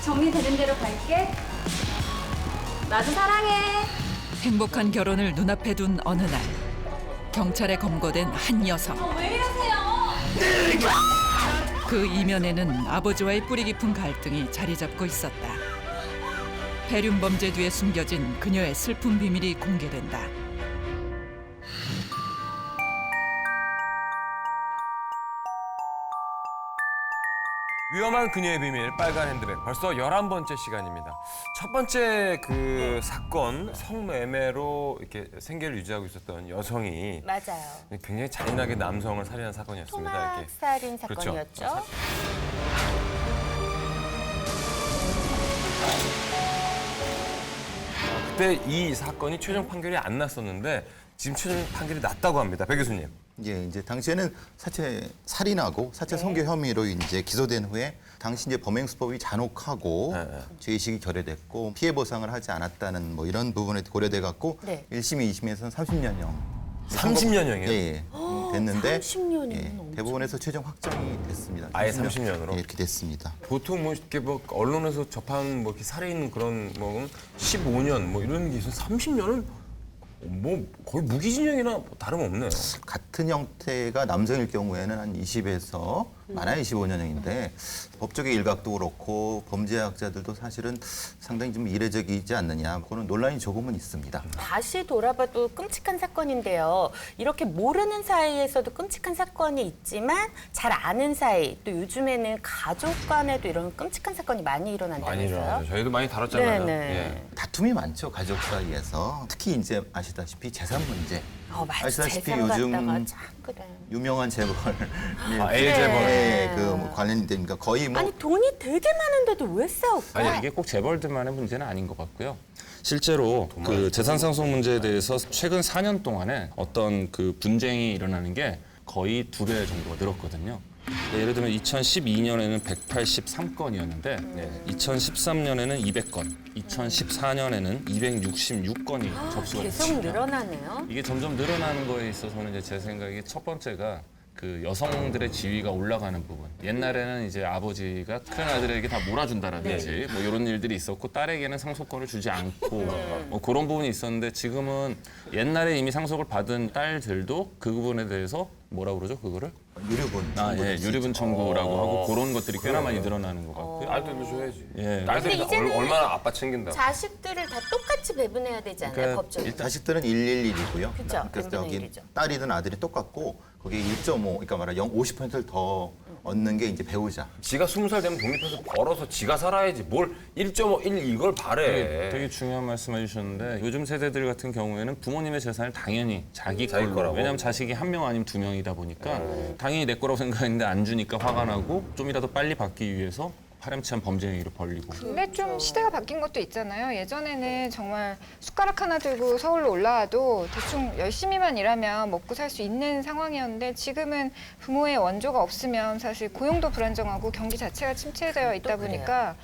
정리되는 대로 갈게. 나도 사랑해. 행복한 결혼을 눈앞에 둔 어느 날 경찰에 검거된 한 여성. 왜 이러세요? 그 이면에는 아버지와의 뿌리 깊은 갈등이 자리 잡고 있었다. 배륜 범죄 뒤에 숨겨진 그녀의 슬픈 비밀이 공개된다. 위험한 그녀의 비밀 빨간 핸드백 벌써 11번째 시간입니다. 첫 번째 그 사건 성매매로 이렇게 생계를 유지하고 있었던 여성이 맞아요. 굉장히 잔인하게 남성을 살인한 사건이었습니다. 이렇게. 토막살인 그렇죠. 사건이었죠. 그때 이 사건이 최종 판결이 안 났었는데 지금 최종 판결이 났다고 합니다. 배 교수님. 예, 이제 당시에는 사체 살인하고 사체 성교 혐의로 이제 기소된 후에 당시 이제 범행 수법이 잔혹하고 네. 죄의식이 결여됐고 피해 보상을 하지 않았다는 뭐 이런 부분에 고려돼 갖고 네. 1심, 2심에서는 30년형. 30년형이요? 예, 됐는데 30년이면 대법원에서 최종 확정이 됐습니다. 아예 30년으로? 예, 이렇게 됐습니다. 보통 뭐 이렇게 뭐 언론에서 접한 뭐 이렇게 살인 그런 뭐 15년 뭐 이런 게 있어 30년은 뭐 거의 무기징역이나 다름없네요. 같은 형태가 남성일 경우에는 한 20에서 많아야 25년형인데 법조계 일각도 그렇고 범죄학자들도 사실은 상당히 좀 이례적이지 않느냐. 그거는 논란이 조금은 있습니다. 다시 돌아봐도 끔찍한 사건인데요. 이렇게 모르는 사이에서도 끔찍한 사건이 있지만 잘 아는 사이, 또 요즘에는 가족 간에도 이런 끔찍한 사건이 많이 일어난다면서요? 많이 일어나죠. 저희도 많이 다뤘잖아요. 네네. 예. 다툼이 많죠, 가족 사이에서. 특히 이제 아시다시피 재산 문제. 맞아. 아시다시피 재산 요즘 갖다가 참 그래. 유명한 재벌 A 재벌. 네, 그 관련이 되니까 거의 뭐 아니 돈이 되게 많은데도 왜 싸울까? 아니 이게 꼭 재벌들만의 문제는 아닌 것 같고요. 실제로 그 재산상속 문제에 대해서 최근 4년 동안에 어떤 그 분쟁이 일어나는 게 거의 2배 정도가 늘었거든요. 예를 들면 2012년에는 183건이었는데 2013년에는 200건, 2014년에는 266건이 접수가 계속 됐습니다. 늘어나네요. 이게 점점 늘어나는 거에 있어서는 이제 제 생각에 첫 번째가 그 여성들의 지위가 올라가는 부분. 옛날에는 이제 아버지가 큰 아들에게 다 몰아준다라든지 뭐 이런 일들이 있었고 딸에게는 상속권을 주지 않고 뭐 그런 부분이 있었는데 지금은 옛날에 이미 상속을 받은 딸들도 그 부분에 대해서 뭐라고 그러죠 그거를? 유류분. 유류분 청구라고 하고 그런 것들이 꽤나 많이 늘어나는 것 같고요. 딸들도 줘야지. 예. 딸들이 근데 이제는 얼마나 아빠 챙긴다고. 자식들을 다 똑같이 배분해야 되지 않아요, 그러니까 법적으로? 자식들은 111이고요. 그쵸, 그래서 n분의 여기 1이죠. 딸이든 아들이 똑같고 거기에 1.5, 그러니까 말하 50%를 더 얻는 게 이제 배우자. 지가 20살 되면 독립해서 벌어서 지가 살아야지. 뭘 1.5, 1 이걸 바래. 되게 중요한 말씀 해주셨는데 요즘 세대들 같은 경우에는 부모님의 재산을 당연히 자기 자기 걸로 거라고? 왜냐하면 자식이 한 명 아니면 2명이다 보니까 당연히 내 거라고 생각했는데 안 주니까 화가 나고 좀이라도 빨리 받기 위해서 파렴치한 범죄 행위를 벌리고 근데 좀 시대가 바뀐 것도 있잖아요. 예전에는 정말 숟가락 하나 들고 서울로 올라와도 대충 열심히만 일하면 먹고 살 수 있는 상황이었는데 지금은 부모의 원조가 없으면 사실 고용도 불안정하고 경기 자체가 침체되어 있다 보니까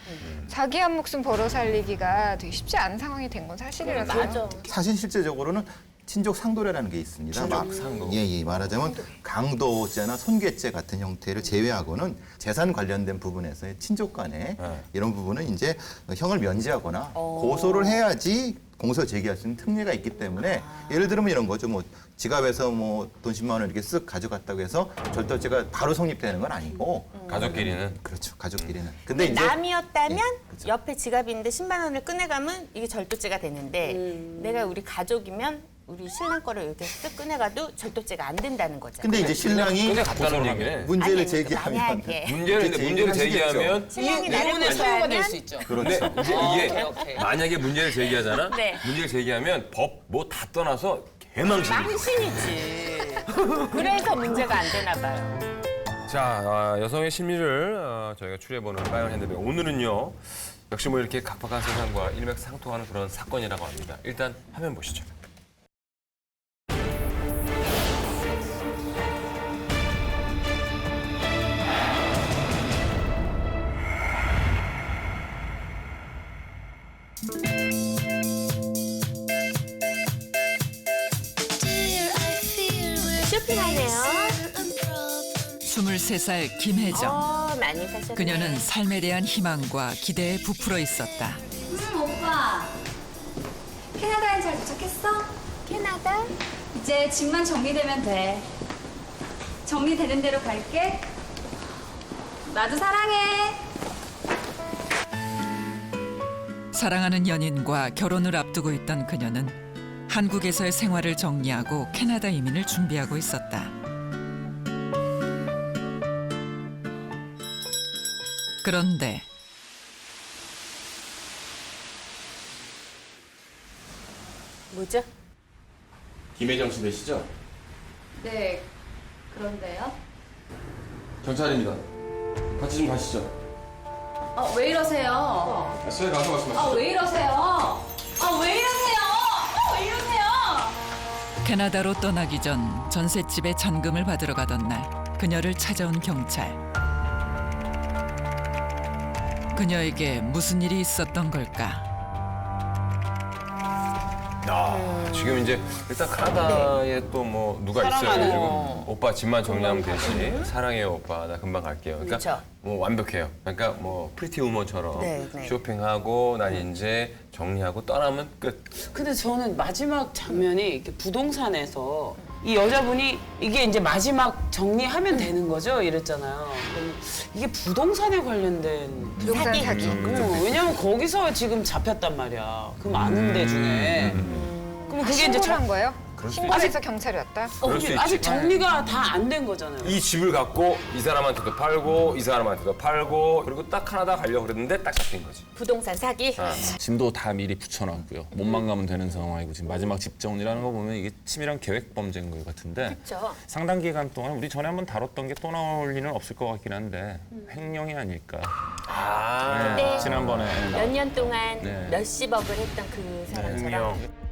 자기 한 목숨 벌어 살리기가 되게 쉽지 않은 상황이 된 건 사실이라서. 맞아. 사실 실제적으로는 친족 상도례라는 게 있습니다. 친족 상도. 예, 말하자면 강도죄나 손괴죄 같은 형태를 제외하고는 재산 관련된 부분에서의 친족 간에 이런 부분은 이제 형을 면제하거나 고소를 해야지 공소 제기할 수 있는 특례가 있기 때문에 예를 들면 이런 거죠. 뭐 지갑에서 뭐 돈 10만 원 이렇게 쓱 가져갔다고 해서 절도죄가 바로 성립되는 건 아니고 가족끼리는. 그렇죠. 가족끼리는. 근데 이제 남이었다면 그렇죠. 옆에 지갑인데 10만 원을 꺼내가면 이게 절도죄가 되는데 내가 우리 가족이면 우리 신랑 거를 이렇게 쓱 꺼내가도 절도죄가 안 된다는 거잖아요. 근데 이제 신랑이 그냥 갔다는 얘기네. 문제를 아니, 제기하면 만약에 문제를 제기하면 신랑이 나를 이혼의 사유가 될 고소하면 수 있죠. 그렇죠. 이게 오케이. 만약에 문제를 제기하잖아. 네. 문제를 제기하면 법 뭐 다 떠나서 개망신이. 망신이지. 그래서 문제가 안 되나 봐요. 자, 여성의 심리를 저희가 추려보는 빨간 핸드백. 오늘은요. 역시 뭐 이렇게 각박한 세상과 일맥상통하는 그런 사건이라고 합니다. 일단 화면 보시죠. 쇼핑하네요. 23살 김혜정. 많이 사셨네. 그녀는 삶에 대한 희망과 기대에 부풀어 있었다. 오빠. 캐나다엔 잘 도착했어? 캐나다? 이제 집만 정리되면 돼. 정리되는 대로 갈게. 나도 사랑해. 사랑하는 연인과 결혼을 앞두고 있던 그녀는 한국에서의 생활을 정리하고 캐나다 이민을 준비하고 있었다. 그런데 뭐죠? 김혜정 씨 되시죠? 네, 그런데요? 경찰입니다. 같이 좀 가시죠. 왜 이러세요? 저희 가서 말씀하시죠. 왜 이러세요? 왜 이러세요? 왜 이러세요? 캐나다로 떠나기 전 전셋집에 잔금을 받으러 가던 날 그녀를 찾아온 경찰. 그녀에게 무슨 일이 있었던 걸까? 지금 이제 일단 캐나다에 또 뭐 누가 있어요. 사랑하는 지금 오빠 집만 정리하면 되지. 사랑해요 오빠 나 금방 갈게요. 그러니까 그렇죠. 뭐 완벽해요. 그러니까 뭐 프리티 우먼처럼 네, 네. 쇼핑하고 난 이제 정리하고 떠나면 끝. 근데 저는 마지막 장면이 이렇게 부동산에서 이 여자분이 이게 이제 마지막 정리하면 되는 거죠? 이랬잖아요. 그러면 이게 부동산에 관련된 부동산 사기. 왜냐면 거기서 지금 잡혔단 말이야. 그 많은 데 중에. 그럼 그게 이제 신고를 한 거예요? 그럴 수 신고를 해서 경찰이 왔다? 그럴 수 있지. 아직 정리가 다 안 된 거잖아요. 이 집을 갖고 이 사람한테도 팔고 이 사람한테도 팔고 그리고 딱 캐나다 가려고 그랬는데 딱 잡힌 거지. 부동산 사기? 짐도 다 미리 붙여놨고요. 몸만 가면 되는 상황이고 지금 마지막 집 정리라는 거 보면 이게 치밀한 계획 범죄인 것 같은데 그렇죠. 상당 기간 동안 우리 전에 한번 다뤘던 게 또 나올 리는 없을 것 같긴 한데 횡령이 아닐까. 네. 지난번에 몇 년 동안 네. 몇십억을 했던 그 사람처럼.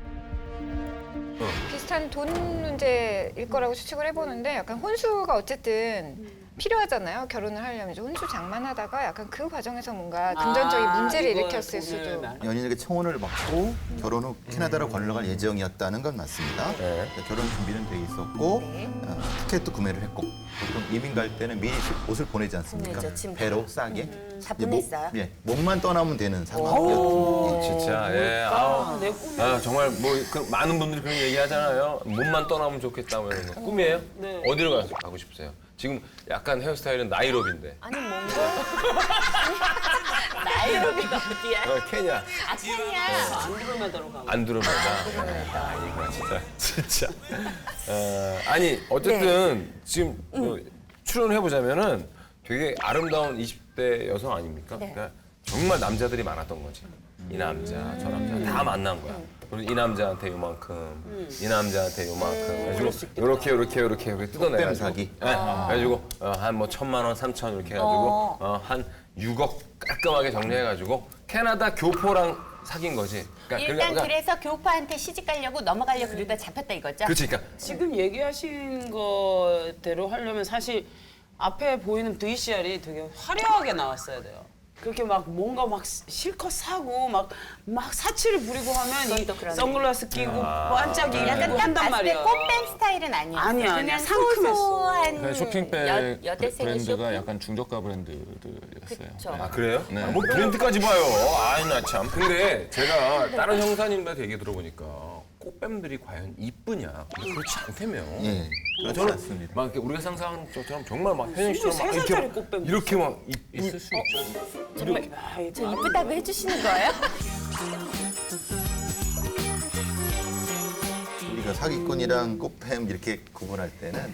비슷한 돈 문제일 거라고 추측을 해보는데 약간 혼수가 어쨌든 필요하잖아요. 결혼을 하려면 이제 혼수 장만하다가 약간 그 과정에서 뭔가 금전적인 문제를 이걸 일으켰을 돈을 수도. 연인에게 청혼을 받고 결혼 후 캐나다로 건너갈 예정이었다는 건 맞습니다. 네. 결혼 준비는 돼 있었고 티켓도 구매를 했고 보통 이민 갈 때는 미리 옷을 보내지 않습니까? 보내죠, 짐 배로 싸게. 다 이제 보냈어요. 몸만 떠나면 되는 상황이었습니다. 진짜 예. 내 꿈이. 아 정말 뭐 많은 분들이 그런 얘기 하잖아요. 몸만 떠나면 좋겠다 뭐 이런 거. 꿈이에요? 네. 어디로 가고 싶으세요? 지금 약간 헤어스타일은 나이로비인데. 아니 뭔가 나이로비가 어디야? 케냐. 안드로메다로 가고. 안드로메다. 이거 진짜. 아니 어쨌든 지금 추론을 해보자면은 되게 아름다운 20대 여성 아닙니까? 그러니까 정말 남자들이 많았던 거지. 이 남자, 저 남자 다 만난 거야. 그리고 이 남자한테 요만큼, 이 남자한테 요만큼. 그래가지고 요렇게 뜯어내가지고. 꽃뱀 사기. 네. 그래가지고 한 뭐 1,000만 원, 3,000 이렇게 해가지고 한 6억 깔끔하게 정리해가지고 캐나다 교포랑 사귄 거지. 일단 그래서 교포한테 시집 가려고 넘어가려고 그러다 잡혔다 이거죠? 그렇지, 그러니까 지금 얘기하신 거대로 하려면 사실 앞에 보이는 VCR이 되게 화려하게 나왔어야 돼요. 그렇게 막 뭔가 막 실컷 사고 막 사치를 부리고 하면 이 그것도 그러네. 선글라스 끼고 반짝이고 약간 딱 한단 봤을 때 말이야. 꽃뱀 스타일은 아니었어. 아니야, 그냥 상큼했어. 소소한 쇼핑백 여대생의 브랜드가 쇼핑? 약간 중저가 브랜드들이었어요. 그쵸. 아 그래요? 네. 뭐 브랜드까지 봐요. 아이 나 참. 근데 제가 다른 형사님들한테 얘기 들어보니까 꽃뱀들이 과연 이쁘냐? 그렇지 않다며. 예, 그렇지 저는 않습니다. 막 이렇게 우리가 상상하는 것처럼 정말 막 현영 씨처럼 막 23살짜리 이렇게 꽃뱀 이렇게 막 있을 수 있죠. 정말 저 이쁘다고 해주시는 거예요? 우리가 사기꾼이랑 꽃뱀 이렇게 구분할 때는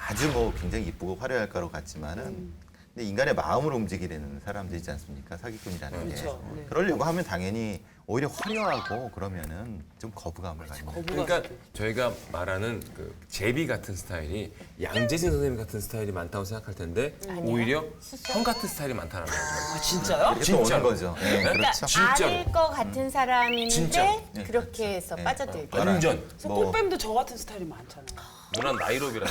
아주 뭐 굉장히 이쁘고 화려할 거로 같지만은 근데 인간의 마음을 움직이려는 사람들이지 않습니까? 사기꾼이라는 게. 그렇죠. 네. 그러려고 하면 당연히 오히려 화려하고 그러면은 좀 거부감을 가지고. 그러니까 저희가 말하는 그 제비 같은 스타일이 양재진 선생님 같은 스타일이 많다고 생각할 텐데 오히려 형 같은 스타일이 많다는 거죠. 아 진짜요? 이렇게 또 오는 거죠. 네, 그러니까 그렇죠. 진짜로. 아닐 것 같은 사람인데 진짜. 네, 그렇게 해서 네. 빠져들게. 완전 그래서 뭐- 꽃뱀도 저 같은 스타일이 많잖아요. 누난 나이로비라.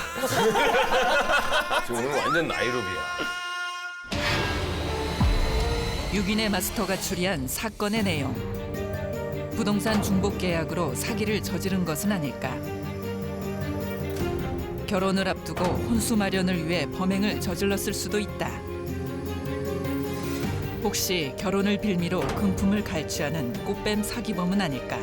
지금 오늘 완전 나이로비야. 6인의 마스터가 추리한 사건의 내용. 부동산 중복 계약으로 사기를 저지른 것은 아닐까? 결혼을 앞두고 혼수 마련을 위해 범행을 저질렀을 수도 있다. 혹시 결혼을 빌미로 금품을 갈취하는 꽃뱀 사기범은 아닐까?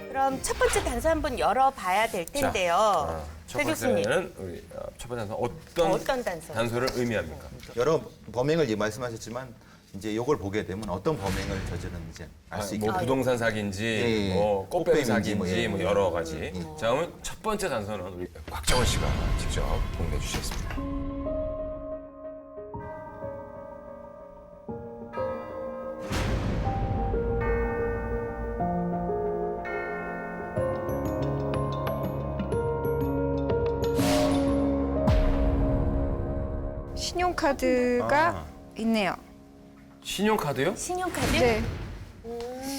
그럼 첫 번째 단서 한번 열어봐야 될 텐데요. 첫 최 교수님. 번째는 우리 첫 번째 단서 어떤 단서? 단서를 의미합니까? 여러 범행을 말씀하셨지만 이제 이걸 보게 되면 어떤 범행을 저질렀는지 알 수 있게 뭐 부동산 사기인지, 예, 예. 뭐 꽃뱀 꽃뱀인지, 사기인지, 뭐, 뭐 예. 여러 가지. 자, 그러면 첫 번째 단서는 우리 곽정원 씨가 직접 공개해 주시겠습니다. 신용카드가 있네요. 신용카드요? 신용카드? 네,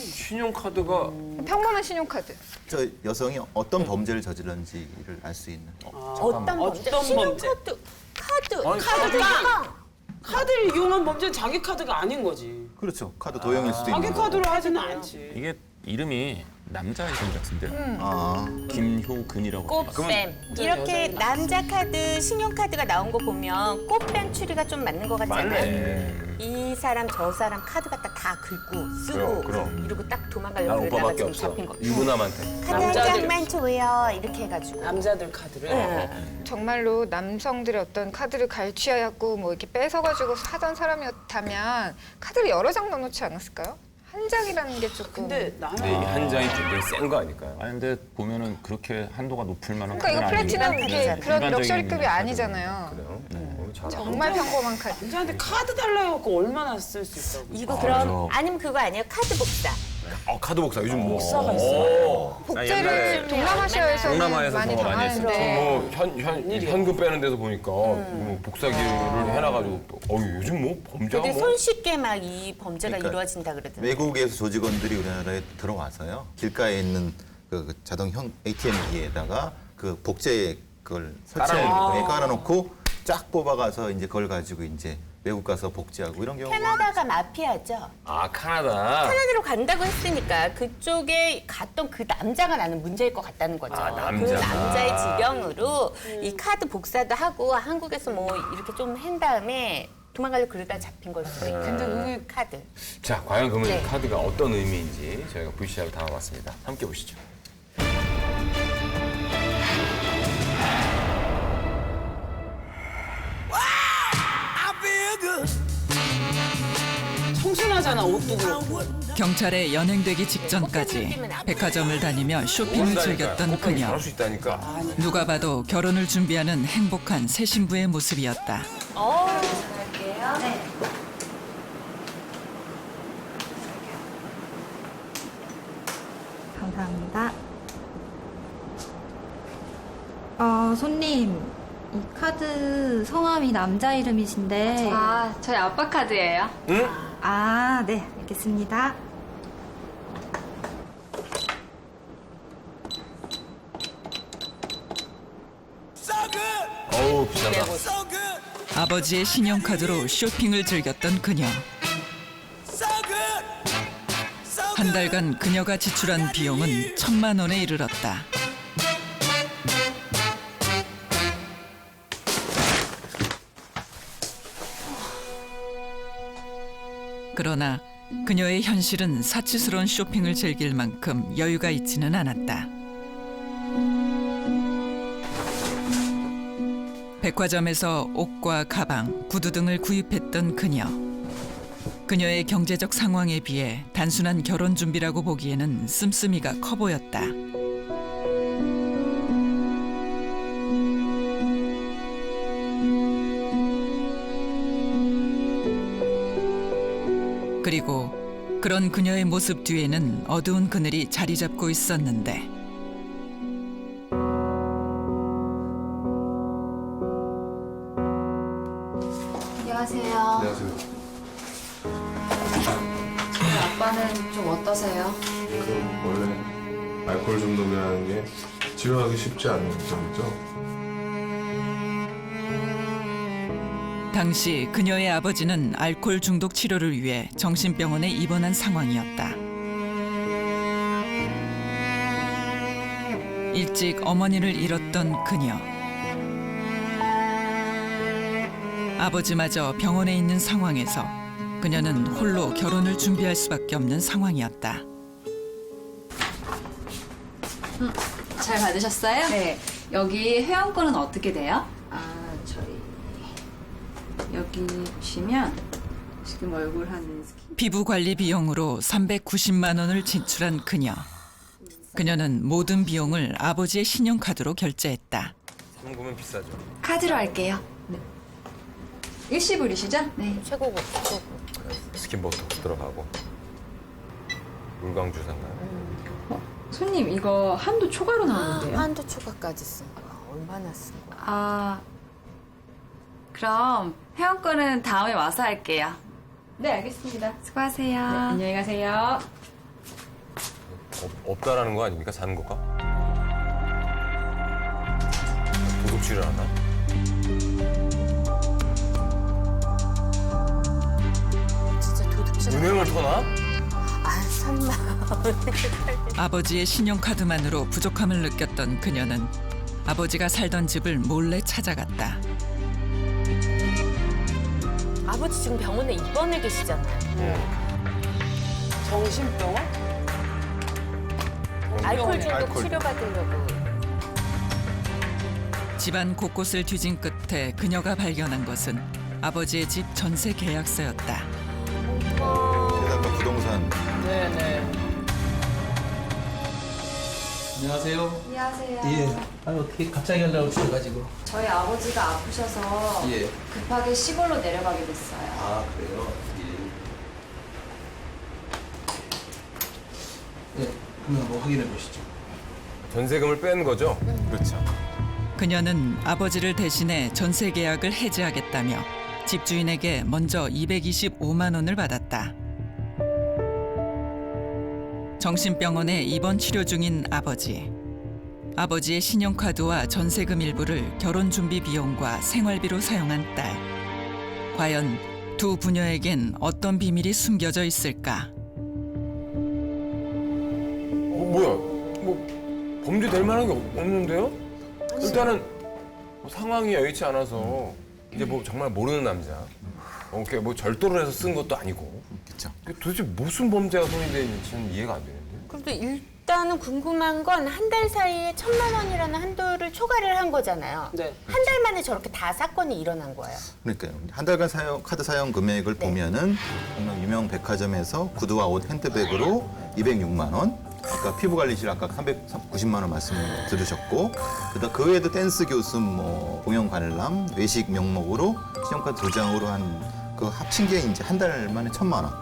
신용카드가 평범한 신용카드. 저 여성이 어떤 범죄를 저질렀는지를 알 수 있는 어떤 범죄? 어떤 신용카드. 카드. 아니, 카드가 카드를 이용한 범죄는 자기 카드가 아닌 거지. 그렇죠. 카드 도형일 수도 자기 있는 카드로 하지는 않지. 이게 이름이 남자 이름 같은데요. 아, 김효근이라고. 꽃뱀. 이렇게 남자 카드, 신용카드가 나온 거 보면 꽃뱀 추리가 좀 맞는 것 같잖아요. 맞네. 이 사람 저 사람 카드 갖다 다 긁고 쓰고 그럼. 이러고 딱 난 도망가려고 그러다가 오빠밖에 지금 없어. 잡힌 거. 유부남한테. 카드 한 남자들. 장만 줘요. 이렇게 해가지고. 남자들 카드를. 정말로 남성들의 어떤 카드를 갈취하고 뭐 이렇게 뺏어가지고 하던 사람이었다면 카드를 여러 장 넣어놓지 않았을까요? 한 장이라는 게 조금. 근데 나는 근데 이게 한 장이 굉장히 센 거 아닐까요? 아니 근데 보면은 그렇게 한도가 높을 만한 그러니까 이거 카드는 아니고. 플래티넘 이게 그런 일반적인 럭셔리급이 카드는. 아니잖아요. 그래요? 잘 정말 평범한 카드. 남자한테 카드 달라고 해갖고 얼마나 쓸 수 있어. 이거 그럼 아니면 그거 아니에요? 카드 복사. 카드 복사 요즘 뭐 복사가 있어요. 복제를 동남아시아에서는 동남아에서 많이 더 많이 당하는데 뭐 현금 빼는 데서 보니까 뭐 복사기를 해놔가지고 요즘 뭐 범죄가 되게 뭐 손쉽게 막 이 범죄가 그러니까 이루어진다 그러더라고요. 외국에서 조직원들이 우리나라에 들어와서요. 길가에 있는 그 자동 ATM기에다가 그 복제 그걸 깔아놓고 쫙 뽑아가서 이제 그걸 가지고 이제 외국 가서 복제하고 이런 경우가 캐나다가 마피아죠. 카나다. 캐나다로 간다고 했으니까 그쪽에 갔던 그 남자가 나는 문제일 것 같다는 거죠. 남자가. 그 남자의 지령으로 이 카드 복사도 하고 한국에서 뭐 이렇게 좀 한 다음에 도망가려고 그러다 잡힌 걸 수도 있고. 근데 그 카드. 자, 과연 그러면 네. 이 카드가 어떤 의미인지 저희가 VCR로 담아봤습니다. 함께 보시죠. 청순하잖아, 옷도 그렇고. 경찰에 연행되기 직전까지 백화점을 다니며 쇼핑을 즐겼던 그녀. 잘할 수 있다니까. 누가 봐도 결혼을 준비하는 행복한 새 신부의 모습이었다. 감사합니다. 손님, 이 카드 성함이 남자 이름이신데. 아, 저희 아빠 카드예요. 응? 아, 네, 알겠습니다. 어우, 비싸다. 아버지의 신용카드로 쇼핑을 즐겼던 그녀. 한 달간 그녀가 지출한 비용은 1,000만 원에 이르렀다. 그러나 그녀의 현실은 사치스러운 쇼핑을 즐길 만큼 여유가 있지는 않았다. 백화점에서 옷과 가방, 구두 등을 구입했던 그녀. 그녀의 경제적 상황에 비해 단순한 결혼 준비라고 보기에는 씀씀이가 커 보였다. 그리고 그런 그녀의 모습 뒤에는 어두운 그늘이 자리 잡고 있었는데 안녕하세요. 안녕하세요. 아빠는 좀 어떠세요? 원래 알코올 중독이라는 게 치료하기 쉽지 않은 병이죠. 당시 그녀의 아버지는 알코올 중독 치료를 위해 정신병원에 입원한 상황이었다. 일찍 어머니를 잃었던 그녀. 아버지마저 병원에 있는 상황에서 그녀는 홀로 결혼을 준비할 수밖에 없는 상황이었다. 잘 받으셨어요? 네. 여기 회원권은 어떻게 돼요? 저희 여기 보시면 지금 얼굴 하는 스킨 피부 관리 비용으로 390만 원을 지출한 그녀. 그녀는 모든 비용을 아버지의 신용카드로 결제했다. 현금은 비싸죠. 카드로 할게요. 네. 일시불이시죠? 네. 최고고. 스킨 보톡스 들어가고 물광주사인가요? 손님 이거 한도 초과로 나오는데요? 한도 초과까지 쓴 거야. 얼마나 쓴 거야? 그럼 회원권은 다음에 와서 할게요. 네, 알겠습니다. 수고하세요. 네, 안녕히 가세요. 없다라는 거 아닙니까? 자는 거가? 도둑질을 하나? 진짜 도둑질. 은행을 터나? 아, 설마. 아버지의 신용카드만으로 부족함을 느꼈던 그녀는 아버지가 살던 집을 몰래 찾아갔다. 아버지 지금 병원에 입원해 계시잖아요. 정신병원? 알코올 중독 알코올. 치료받으려고. 집안 곳곳을 뒤진 끝에 그녀가 발견한 것은 아버지의 집 전세 계약서였다. 게다가 부동산 네네. 안녕하세요. 안녕하세요. 예. 아니 어떻게 갑자기 연락을 주셔가지고. 저희 아버지가 아프셔서 예. 급하게 시골로 내려가게 됐어요. 아 그래요. 예. 예. 그럼 한번 확인해 보시죠. 전세금을 뺀 거죠? 그렇죠. 그녀는 아버지를 대신해 전세 계약을 해지하겠다며 집주인에게 먼저 225만 원을 받았다. 정신병원에 입원 치료 중인 아버지. 아버지의 신용카드와 전세금 일부를 결혼 준비 비용과 생활비로 사용한 딸. 과연 두 부녀에겐 어떤 비밀이 숨겨져 있을까? 뭐야? 뭐 범죄 될 만한 게 없는데요? 일단은 뭐 상황이 여의치 않아서 이제 뭐 정말 모르는 남자. 이렇게 뭐 절도를 해서 쓴 것도 아니고. 그렇죠. 도대체 무슨 범죄가 성립되어 있는지는 이해가 안 되는데. 그래도 일단은 궁금한 건 한 달 사이에 1,000만 원이라는 한도를 초과를 한 거잖아요. 네. 한 달 만에 저렇게 다 사건이 일어난 거예요. 그러니까요. 한 달간 카드 사용 금액을 보면은 정말 유명 백화점에서 구두와 옷 핸드백으로 206만 원, 아까 피부관리실 아까 390만 원 말씀 들으셨고, 그 외에도 댄스 교습, 뭐 공연 관람, 외식 명목으로 신용카드 2장으로 한 그 합친 게 이제 한 달 만에 1,000만 원.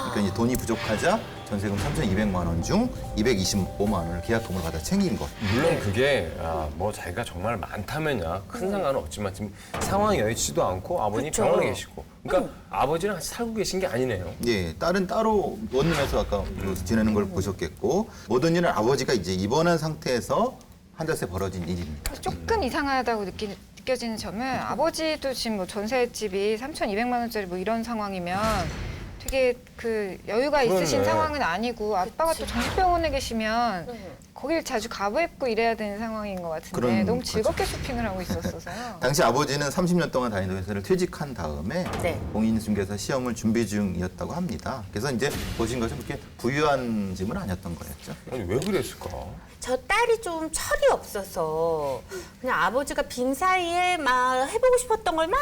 그러니까 이제 돈이 부족하자 전세금 3,200만 원 중 225만 원을 계약금으로 받아 챙긴 것. 물론 그게 뭐 자기가 정말 많다면야 큰 상관은 없지만 지금 상황이 여의치도 않고 아버님 그쵸. 병원에 계시고. 그러니까 아버지랑 같이 살고 계신 게 아니네요. 예, 딸은 따로 원룸에서 아까 지내는 걸 보셨겠고, 모든 일은 아버지가 이제 입원한 상태에서 한 달 새 벌어진 일입니다. 조금 이상하다고 느껴지는 점은 아버지도 지금 뭐 전셋집이 3,200만 원짜리 뭐 이런 상황이면 되게 그 여유가 있으신 그러네. 상황은 아니고 아빠가 또 정신병원에 계시면 거길 자주 가보고 이래야 되는 상황인 것 같은데 그런 너무 거죠. 즐겁게 쇼핑을 하고 있었어서요. 당시 아버지는 30년 동안 다니던 회사를 퇴직한 다음에 네. 공인중개사 시험을 준비 중이었다고 합니다. 그래서 이제 보신 것처럼 그렇게 부유한 집은 아니었던 거였죠. 아니 왜 그랬을까? 저 딸이 좀 철이 없어서 그냥 아버지가 빈 사이에 막 해보고 싶었던 걸 막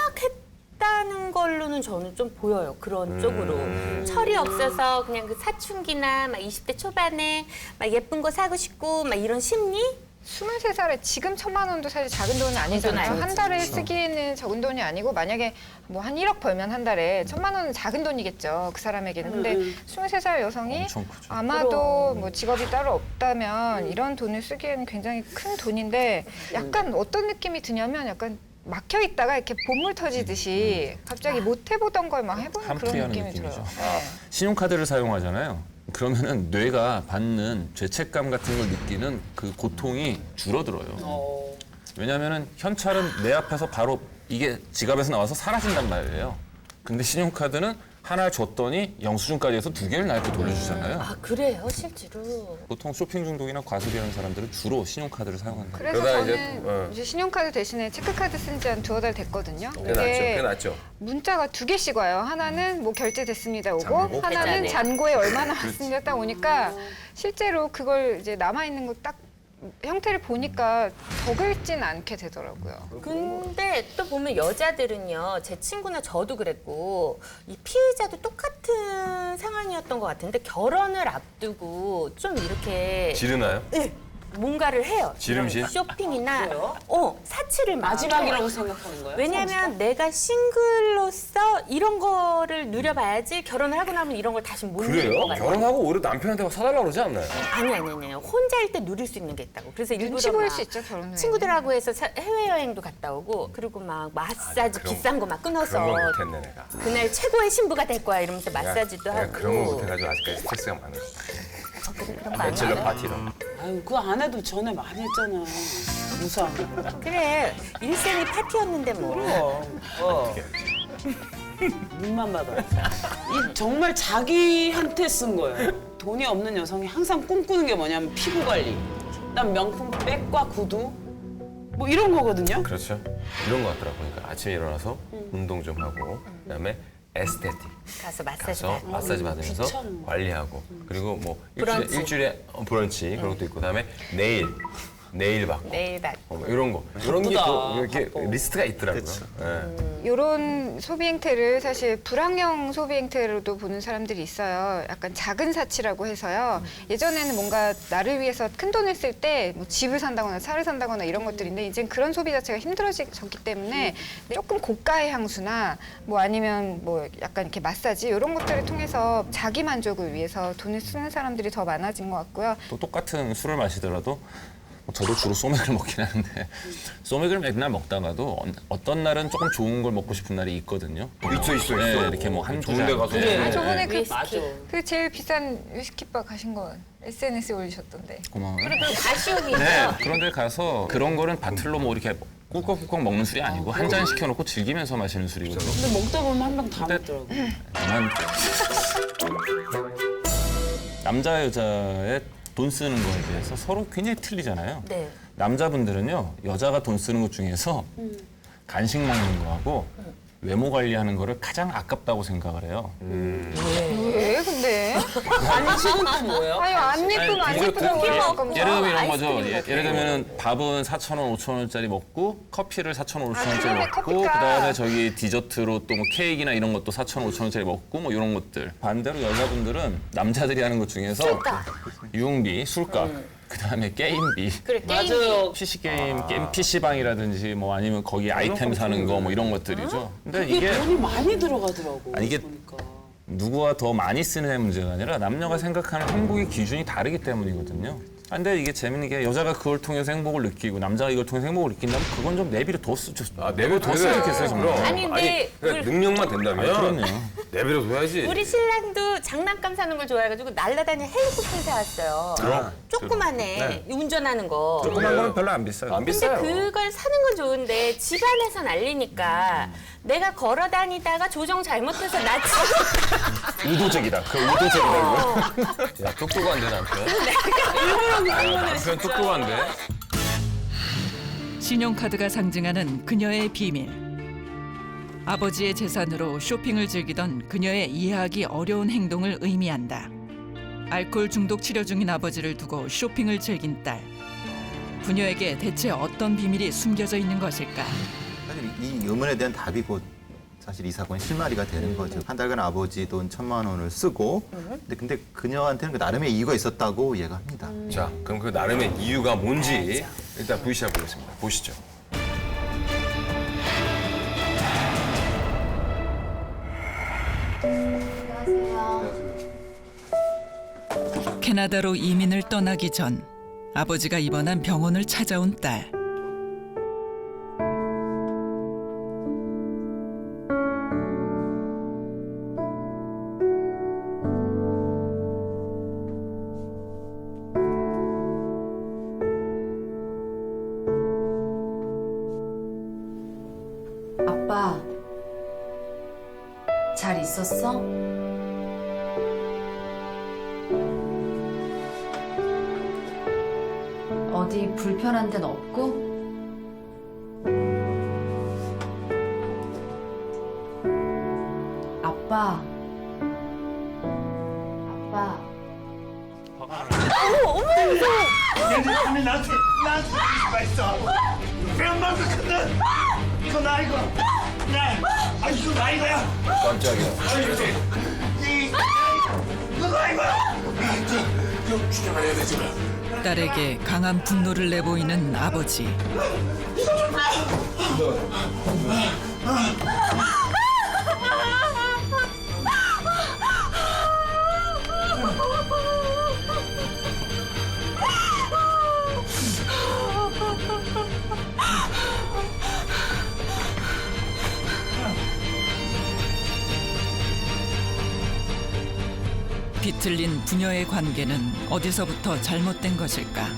했다는 걸로는 저는 좀 보여요. 그런 쪽으로. 철이 없어서 그냥 그 사춘기나 막 20대 초반에 막 예쁜 거 사고 싶고 막 이런 심리? 23살에 지금 1,000만 원도 사실 작은 돈은 아니잖아요. 아니죠. 한 달에 쓰기에는 적은 돈이 아니고 만약에 뭐 한 1억 벌면 한 달에 1,000만 원은 작은 돈이겠죠. 그 사람에게는. 근데 23살 여성이 엄청 크죠. 아마도 뭐 직업이 따로 없다면 이런 돈을 쓰기에는 굉장히 큰 돈인데 약간 어떤 느낌이 드냐면 약간 막혀 있다가 이렇게 보물 터지듯이 갑자기 못 해보던 걸 막 해보는 그런 한풀이하는 느낌이 느낌이죠. 들어요. 네. 신용카드를 사용하잖아요. 그러면은 뇌가 받는 죄책감 같은 걸 느끼는 그 고통이 줄어들어요. 왜냐하면은 현찰은 내 앞에서 바로 이게 지갑에서 나와서 사라진단 말이에요. 근데 신용카드는 하나를 줬더니 영수증까지 해서 2개를 나한테 돌려주잖아요. 아 그래요 실제로. 보통 쇼핑 중독이나 과소비하는 사람들은 주로 신용카드를 사용한다. 그래서 그러다 저는 이제 신용카드 대신에 체크카드 쓴 지 한 2달 됐거든요. 꽤 낫죠. 꽤 낫죠. 문자가 2개씩 와요. 하나는 뭐 결제됐습니다 오고, 잔고? 하나는 계좌네. 잔고에 얼마나 왔습니다 딱 오니까 실제로 그걸 이제 남아 있는 거 딱 형태를 보니까 적을진 않게 되더라고요. 근데 또 보면 여자들은요, 제 친구나 저도 그랬고, 이 피해자도 똑같은 상황이었던 것 같은데, 결혼을 앞두고 좀 이렇게 지르나요? 뭔가를 해요. 지름신? 쇼핑이나, 사치를 막 마지막이라고 생각하는 거예요? 왜냐면 내가 싱글로서 이런 거를 누려봐야지 결혼을 하고 나면 이런 걸 다시 못 누릴 그래요? 것 같아요. 결혼하고 오히려 남편한테 막 사달라고 그러지 않나요? 아니. 혼자일 때 누릴 수 있는 게 있다고. 그래서 눈치 일부러 보일 막 수 있죠 결혼 후에. 친구들하고 해서 해외여행도 갔다 오고, 그리고 막 마사지 그럼- 비싼 거 막 끊어서 그런 걸 못했네 내가. 그날 최고의 신부가 될 거야 이러면서 마사지도 내가 하고. 그런 걸 못해가지고 아직까지 스트레스가 많아. 그런 거 배첼러 아니야? 파티로. 아유 그 아내도 전에 많이 했잖아. 무상. 그래, 일생이 파티였는데 뭐. 눈만 봐봐. 이 정말 자기한테 쓴 거예요. 돈이 없는 여성이 항상 꿈꾸는 게 뭐냐면 피부 관리. 그다음 명품 백과 구두. 뭐 이런 거거든요. 그렇죠. 이런 거 같더라고. 그러니까 아침에 일어나서 운동 좀 하고, 그다음에 에스테틱 가서 마사지 가서 받고. 마사지 받으면서 귀찮은 거. 관리하고, 그리고 뭐 브런치. 일주일에 브런치 그런 것도 있고, 그다음에 네일 받고. 내일 받고. 뭐 이런 거. 이런 게 바쁘다, 또 이렇게 바빠. 리스트가 있더라고요. 예. 이런 소비 행태를 사실 불황형 소비 행태로도 보는 사람들이 있어요. 약간 작은 사치라고 해서요. 예전에는 뭔가 나를 위해서 큰 돈을 쓸 때 뭐 집을 산다거나 차를 산다거나 이런 것들인데 이젠 그런 소비 자체가 힘들어졌기 때문에 조금 고가의 향수나 뭐 아니면 뭐 약간 이렇게 마사지 이런 것들을 통해서 자기 만족을 위해서 돈을 쓰는 사람들이 더 많아진 것 같고요. 또 똑같은 술을 마시더라도 저도 주로 소맥을 먹긴 하는데 소맥을 맨날 먹다가도 어떤 날은 조금 좋은 걸 먹고 싶은 날이 있거든요. 있어. 네, 이렇게 뭐 한두 좋은 데 잔. 가서. 네. 아, 저번에 맞아. 그 제일 비싼 위스키바 가신 거 SNS에 올리셨던데. 고마워요. 그리고 가시오미 네, 있죠. 그런 데 가서 그런 거는 바틀로 뭐 이렇게 꿀꺽꿀꺽 먹는 술이 아니고 한 잔 시켜놓고 즐기면서 마시는 술이거든요. 근데 먹다 보면 한 병 다 먹더라고. 다만 남자 여자의 돈 쓰는 거에 대해서 서로 굉장히 틀리잖아요. 네. 남자분들은요, 여자가 돈 쓰는 것 중에서 간식 먹는 거하고 외모 관리하는 거를 가장 아깝다고 생각을 해요. 왜 근데? 간식은 또 뭐예요? 아유 안 예쁘면 안 예쁘다고 그러고. 예를 들면 이런 거죠. 아이스크림 예를 들면 밥은 4,000원, 5,000원짜리 먹고 커피를 4,000원, 5,000원짜리 그러네, 먹고 커피값. 그다음에 저기 디저트로 또 뭐 케이크나 이런 것도 4,000원, 5,000원짜리 먹고 뭐 이런 것들. 반대로 여자분들은 남자들이 하는 것 중에서 술값. 유흥비, 술값, 그다음에 게임비. 그래, 게임기. 맞아요. PC 게임, PC방이라든지 뭐 아니면 거기 아이템 사는 거 뭐 이런 것들이죠. 근데 이게 이게 돈이 많이 들어가더라고. 아니, 이게 보니까. 누구가 더 많이 쓰느냐의 문제가 아니라 남녀가 생각하는 행복의 기준이 다르기 때문이거든요. 근데 이게 재밌는 게 여자가 그걸 통해서 행복을 느끼고 남자가 이걸 통해서 행복을 느낀다면 그건 좀 내비로 뒀으면 아, 내버려둬야 좋겠어요, 정말. 아니, 근데 그러니까 능력만 된다면 그럼요. 내버려둬야지. 우리 신랑도 장난감 사는 걸 좋아해가지고 날라다니는 헬리콥터 사왔어요. 그럼. 조그만해. 운전하는 거. 조그만 거는 별로 안 비싸요. 안 근데 비싸요. 그걸 사는 건 좋은데 집안에서 날리니까 내가 걸어 다니다가 조정 잘못해서 나 의도적이다. 그 의도적이다. 야, 똑똑한데 남편. 일부러 남편 똑똑한데. 신용카드가 상징하는 그녀의 비밀. 아버지의 재산으로 쇼핑을 즐기던 그녀의 이해하기 어려운 행동을 의미한다. 알코올 중독 치료 중인 아버지를 두고 쇼핑을 즐긴 딸. 부녀에게 대체 어떤 비밀이 숨겨져 있는 것일까? 사실 이 의문에 대한 답이 곧 사실 이 사건의 실마리가 되는 거죠. 한 달간 아버지 돈 1,000만 원을 쓰고, 근데 그녀한테는 그 나름의 이유가 있었다고 이해가 합니다. 자, 그럼 그 나름의 이유가 뭔지 일단 VCR 보겠습니다. 보시죠. 캐나다로 이민을 떠나기 전 아버지가 입원한 병원을 찾아온 딸. 아빠, 잘 있었어? 어디 불편한 데는 없고? 아빠. 얘는 나한테 수가 있어. 배엄마도 큰데 이거 나 이거. 야, 아 이거 나 이거야. 깜짝이야. 이거 나 이거야. 저 죽여버려야 돼 지금. 딸에게 강한 분노를 내보이는 아버지. 비틀린 부녀의 관계는 어디서부터 잘못된 것일까?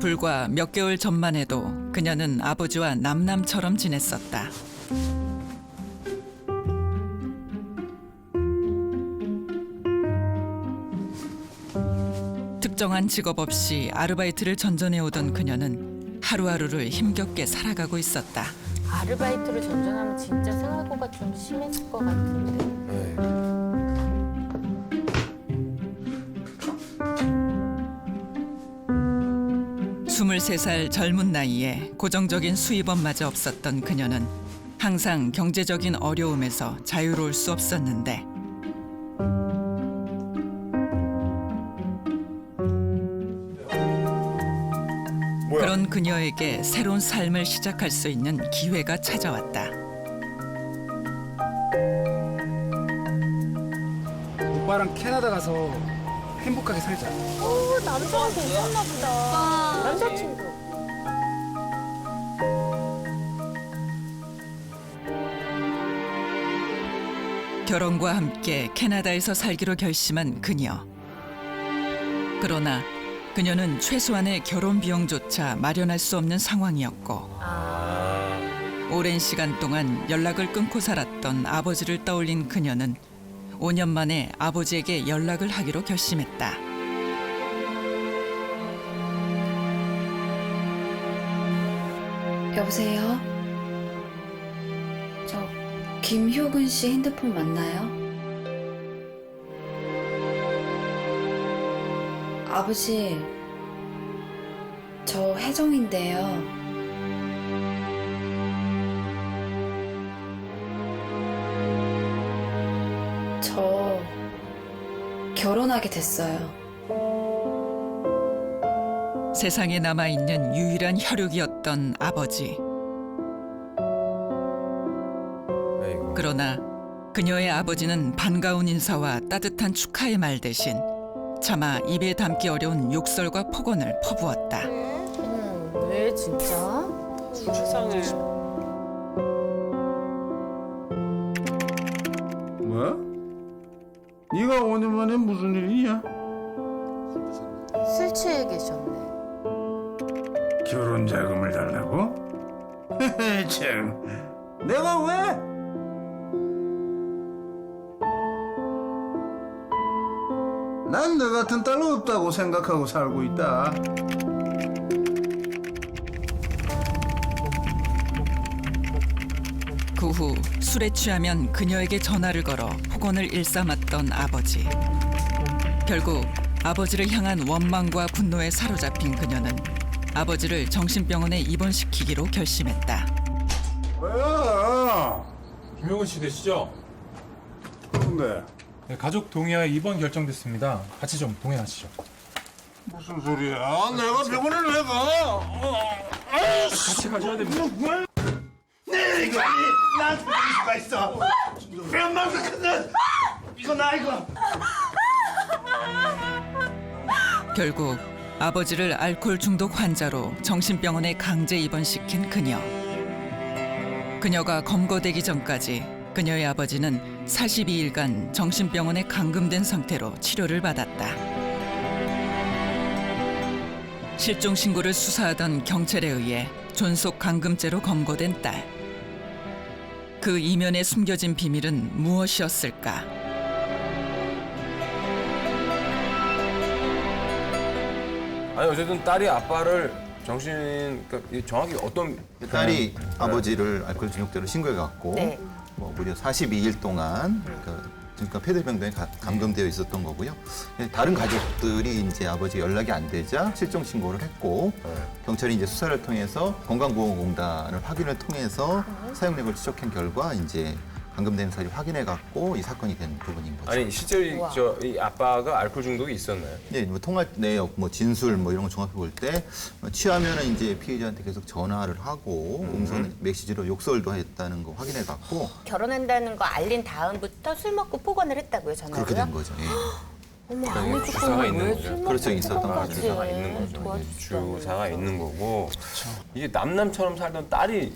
불과 몇 개월 전만 해도 그녀는 아버지와 남남처럼 지냈었다. 특정한 직업 없이 아르바이트를 전전해오던 그녀는 하루하루를 힘겹게 살아가고 있었다. 아르바이트를 전전하면 진짜 생활고가 좀 심해질 것 같은데. 23살 젊은 나이에 고정적인 수입원마저 없었던 그녀는 항상 경제적인 어려움에서 자유로울 수 없었는데 그런 그녀에게 새로운 삶을 시작할 수 있는 기회가 찾아왔다. 오빠랑 캐나다 가서 행복하게 살자. 남자가 괜찮나 보다. 남자친구. 결혼과 함께 캐나다에서 살기로 결심한 그녀. 그러나 그녀는 최소한의 결혼 비용조차 마련할 수 없는 상황이었고 오랜 시간 동안 연락을 끊고 살았던 아버지를 떠올린 그녀는 5년 만에 아버지에게 연락을 하기로 결심했다. 여보세요? 저 김효근 씨 핸드폰 맞나요? 아버지, 저 혜정인데요. 저 결혼하게 됐어요. 세상에 남아있는 유일한 혈육이었던 아버지. 그러나 그녀의 아버지는 반가운 인사와 따뜻한 축하의 말 대신 차마 입에 담기 어려운 욕설과 폭언을 퍼부었다. 왜 진짜? 세상에. 뭐? 네가 5년 만에 무슨 일이냐? 술 취해 계셨네. 결혼 자금을 달라고? 참, 내가 왜? 난 너 같은 딸 없다고 생각하고 살고 있다. 그 후 술에 취하면 그녀에게 전화를 걸어 폭언을 일삼았던 아버지. 결국 아버지를 향한 원망과 분노에 사로잡힌 그녀는 아버지를 정신병원에 입원시키기로 결심했다. 뭐야? 김효근 씨 되시죠? 근데 네, 가족 동의하에 입원 결정됐습니다. 같이 좀 동행하시죠. 무슨 소리야? 내가 병원을 왜 가? 같이 가셔야 됩니다. 내 인간이 나한테 그럴 수가 있어. 배엄마도 큰데 이거 나 이거. 결국 아버지를 알코올 중독 환자로 정신병원에 강제 입원시킨 그녀. 그녀가 검거되기 전까지 그녀의 아버지는 42일간 정신병원에 감금된 상태로 치료를 받았다. 실종 신고를 수사하던 경찰에 의해 존속 감금죄로 검거된 딸. 그 이면에 숨겨진 비밀은 무엇이었을까? 아니 어쨌든 딸이 아빠를 그러니까 정확히 어떤 딸이 아버지를 알코올 중독죄로 신고해갖고 네. 뭐 무려 42일 동안 그러니까 폐쇄병동에 감금되어 있었던 거고요. 다른 가족들이 이제 아버지 연락이 안 되자 실종 신고를 했고 경찰이 이제 수사를 통해서 건강보험공단을 확인을 통해서 사용력을 추적한 결과 이제 감금된 사실을 확인해갖고 이 사건이 된 부분인 거죠. 아니 실제로 이 아빠가 알코올 중독이 있었나요? 네, 뭐 통화 내역, 뭐 진술, 뭐 이런 거 종합해 볼 때 취하면은 이제 피해자한테 계속 전화를 하고 음성 메시지로 욕설도 했다는 거 확인해갖고 결혼한다는 거 알린 다음부터 술 먹고 폭언을 했다고요, 전화로요? 그렇게 된 거죠. 예. 어머, 아무 주사가 있는 왜 거죠. 술 먹고 그렇죠, 있었던 폭언까지 거죠. 주사가 있는 거죠. 도와주시다니. 주사가 있는 거고. 이게 남남처럼 살던 딸이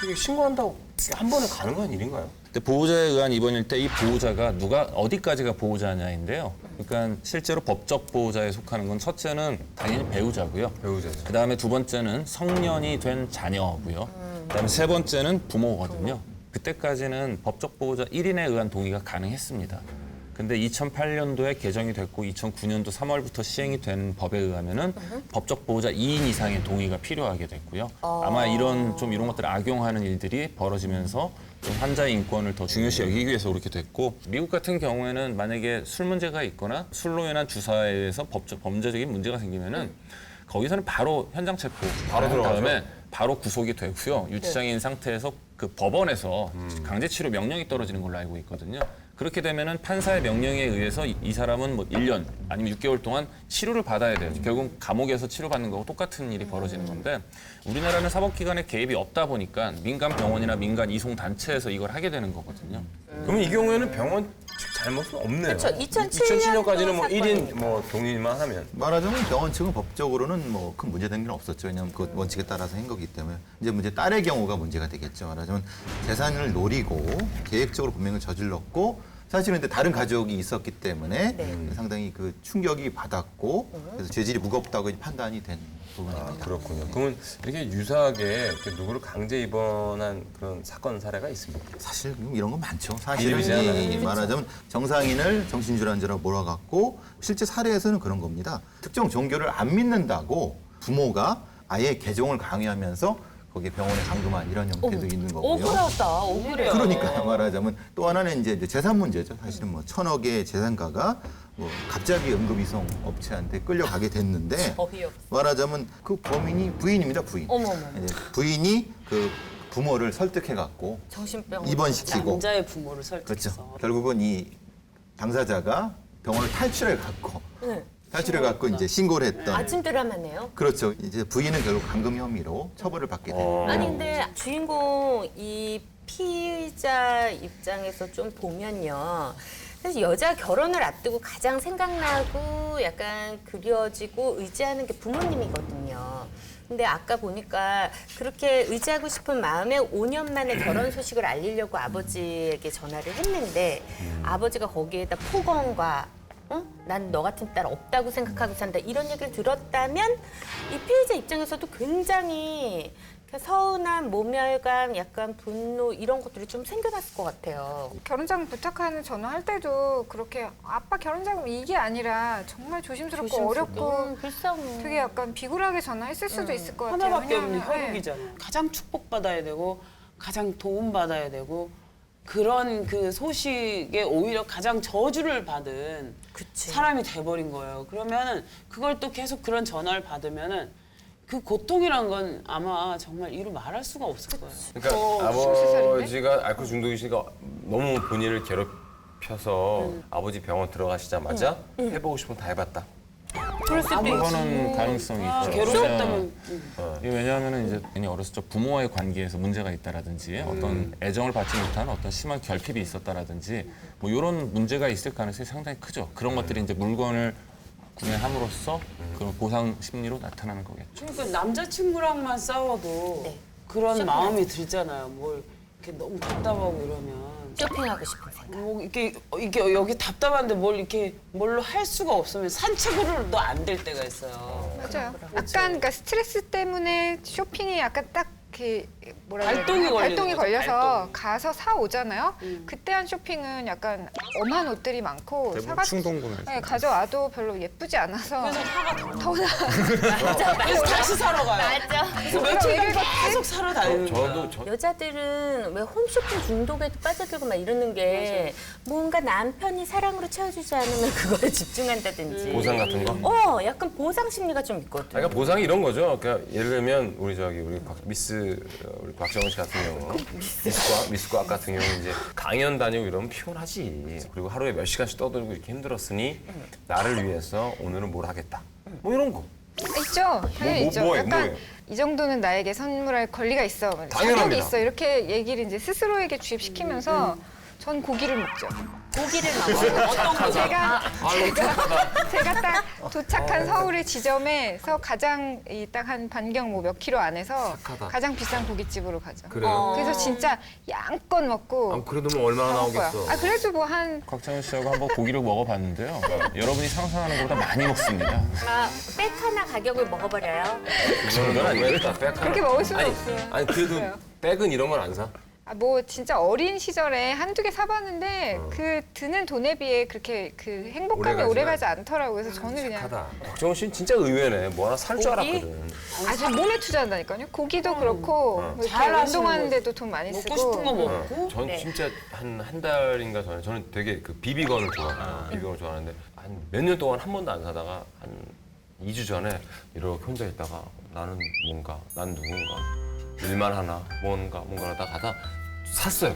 그게 신고한다고 한 번에 가는 건 일인가요? 근데 보호자에 의한 입원일 때 이 보호자가 어디까지가 보호자냐인데요. 그러니까 실제로 법적 보호자에 속하는 건 첫째는 당연히 배우자고요. 배우자죠. 그다음에 두 번째는 성년이 된 자녀고요. 그다음에 세 번째는 부모거든요. 그때까지는 법적 보호자 1인에 의한 동의가 가능했습니다. 근데 2008년도에 개정이 됐고 2009년도 3월부터 시행이 된 법에 의하면은 법적 보호자 2인 이상의 동의가 필요하게 됐고요. 아마 이런 것들을 악용하는 일들이 벌어지면서 좀 환자의 인권을 더 중요시 여기기 위해서 그렇게 됐고, 미국 같은 경우에는 만약에 술 문제가 있거나 술로 인한 주사에 의해서 범죄적인 문제가 생기면은 거기서는 바로 현장 체포 바로 들어가죠. 다음에 바로 구속이 되고요. 유치장애인 상태에서 그 법원에서 강제 치료 명령이 떨어지는 걸로 알고 있거든요. 그렇게 되면은 판사의 명령에 의해서 이 사람은 뭐 1년 아니면 6개월 동안 치료를 받아야 돼요. 결국 감옥에서 치료받는 거하고 똑같은 일이 벌어지는 건데, 우리나라는 사법기관의 개입이 없다 보니까 민간 병원이나 민간 이송 단체에서 이걸 하게 되는 거거든요. 그러면 이 경우에는 병원 측 잘못은 없네요. 그렇죠. 2007년까지는 뭐 1인 사건이니까. 뭐 동의만 하면. 말하자면 병원 측은 법적으로는 뭐 큰 문제된 건 없었죠. 왜냐하면 그 원칙에 따라서 한 거기 때문에. 이제 문제 딸의 경우가 문제가 되겠죠. 말하자면 재산을 노리고 계획적으로 분명히 저질렀고, 사실은 근데 다른 가족이 있었기 때문에 상당히 그 충격이 받았고, 그래서 죄질이 무겁다고 판단이 된 부분입니다. 그렇군요. 그러면 이렇게 유사하게 이렇게 누구를 강제 입원한 그런 사건 사례가 있습니까? 사실 이런 건 많죠. 사실은 비일비재하잖아요. 이 말하자면 정상인을 정신질환자라고 몰아갖고 실제 사례에서는 그런 겁니다. 특정 종교를 안 믿는다고 부모가 아예 개종을 강요하면서 거기에 병원에 감금한 이런 형태도 있는 거고요. 억울하다, 억울해요. 그러니까 말하자면 또 하나는 이제 재산 문제죠. 사실은 뭐 1,000억의 재산가가 뭐 갑자기 응급이송 업체한테 끌려가게 됐는데, 어이없어. 말하자면 그 범인이 부인입니다, 부인. 어머머. 이제 부인이 그 부모를 설득해갖고 정신병원 입원시키고. 남자의 부모를 설득해서. 그렇죠. 결국은 이 당사자가 병원을 탈출해갖고 탈출해갖고 이제 신고를 했던. 아침 드라마네요. 그렇죠. 이제 부인은 결국 감금 혐의로 처벌을 받게 됩니다. 아니 근데 주인공 이 피의자 입장에서 좀 보면요. 사실 여자 결혼을 앞두고 가장 생각나고 약간 그려지고 의지하는 게 부모님이거든요. 근데 아까 보니까 그렇게 의지하고 싶은 마음에 5년 만에 결혼 소식을 알리려고 아버지에게 전화를 했는데 아버지가 거기에다 폭언과 난 너 같은 딸 없다고 생각하고 산다 이런 얘기를 들었다면 이 피해자 입장에서도 굉장히 서운한 모멸감, 약간 분노 이런 것들이 좀 생겨났을 것 같아요. 결혼자금 부탁하는 전화할 때도 그렇게 아빠 결혼자금 이게 아니라 정말 조심스럽고 어렵고 불쌍해. 되게 약간 비굴하게 전화했을 수도 있을 것 같아요. 하나밖에 없는 왜냐하면, 혈육이잖아요. 가장 축복받아야 되고 가장 도움받아야 되고 그런 그 소식에 오히려 가장 저주를 받은 사람이 돼버린 거예요. 그러면 그걸 또 계속 그런 전화를 받으면은 그 고통이란 건 아마 정말 이루 말할 수가 없을 거예요. 그러니까 아버지가 알코올 중독이시니까 너무 본인을 괴롭혀서 아버지 병원 들어가시자마자 해보고 싶은 거 다 해봤다. 그럴 수도 그거는 가능성이 있죠. 괴로웠다면. 왜냐하면 이제 괜히 어렸을 적 부모와의 관계에서 문제가 있다라든지 어떤 애정을 받지 못한 어떤 심한 결핍이 있었다라든지 뭐 이런 문제가 있을 가능성이 상당히 크죠. 그런 것들이 이제 물건을 구매함으로써 그 보상 심리로 나타나는 거겠죠. 그러니까 남자친구랑만 싸워도 그런 마음이 들잖아요. 뭘 이렇게 너무 답답하고 이러면. 쇼핑하고 싶은 생각. 뭐 이게 여기 답답한데 뭘로 할 수가 없으면 산책으로도 안 될 때가 있어요. 맞아요. 약간 그러니까 스트레스 때문에 쇼핑이 약간 딱 이렇게 뭐라 그래야 발동이 되나? 걸리는 발동이 거죠, 걸려서 발동. 가서 사 오잖아요. 그때 한 쇼핑은 약간 엄한 옷들이 많고 대부분 충동구매. 네, 가져와도 별로 예쁘지 않아서 그래서 화가 더 나. 그래서 다시 사러 가요. 맞아. 그래서 며칠간 계속 사러 다니는 거예요. 여자들은 왜 홈쇼핑 중독에도 빠져들고 막 이러는 게 뭔가 남편이 사랑으로 채워주지 않으면 그거에 집중한다든지. 보상 같은 거? 약간 보상 심리가 좀 있거든. 그러니까 보상이 이런 거죠. 그러니까 예를 들면 우리 우리 박정은 씨 같은 경우 미스과 같은 경우 이제 강연 다니고 이러면 피곤하지. 그리고 하루에 몇 시간씩 떠들고 이렇게 힘들었으니 나를 위해서 오늘은 뭘 하겠다. 뭐 이런 거. 있죠. 당연히 있죠. 뭐예요? 약간 이 정도는 나에게 선물할 권리가 있어. 당연합니다. 자격이 있어. 이렇게 얘기를 이제 스스로에게 주입시키면서 전 고기를 먹죠. 고기를 먹어요. 어떤 거? 제가 딱 도착한 서울의 지점에서 가장 딱 한 반경 뭐 몇 킬로 안에서 착하다. 가장 비싼 고깃집으로 가죠. 그래요? 그래서 진짜 양껏 먹고 그래도 뭐 얼마나 나올 거야. 나오겠어. 그래도 뭐 한 곽정은 씨하고 한번 고기를 먹어봤는데요. 여러분이 상상하는 것보다 많이 먹습니다. 백 하나 가격을 먹어버려요. 그 정도는 아니겠다. 백 그렇게 하나. 먹을 수는 아니, 없어요. 아니 그래도 그래요. 백은 이런 건 안 사. 뭐 진짜 어린 시절에 한두 개 사봤는데 그 드는 돈에 비해 그렇게 그 행복감이 오래 오래 가지나? 가지 않더라고요. 그래서 저는 그냥 착하다. 박정은 씨는 진짜 의외네. 뭐 하나 살 줄 알았거든. 아주 몸에 투자한다니까요. 고기도 그렇고 뭐 이렇게 잘 하시는 운동하는데도 돈 많이 먹고 쓰고. 싶은 거 먹고. 전 진짜 한 달인가 전에 저는 되게 그 비비건을 좋아해요. 비비건을 좋아하는데 한 몇 년 동안 한 번도 안 사다가 한 2주 전에 이렇게 혼자 있다가 난 누군가 일만 하나 뭔가 하다 가다 샀어요.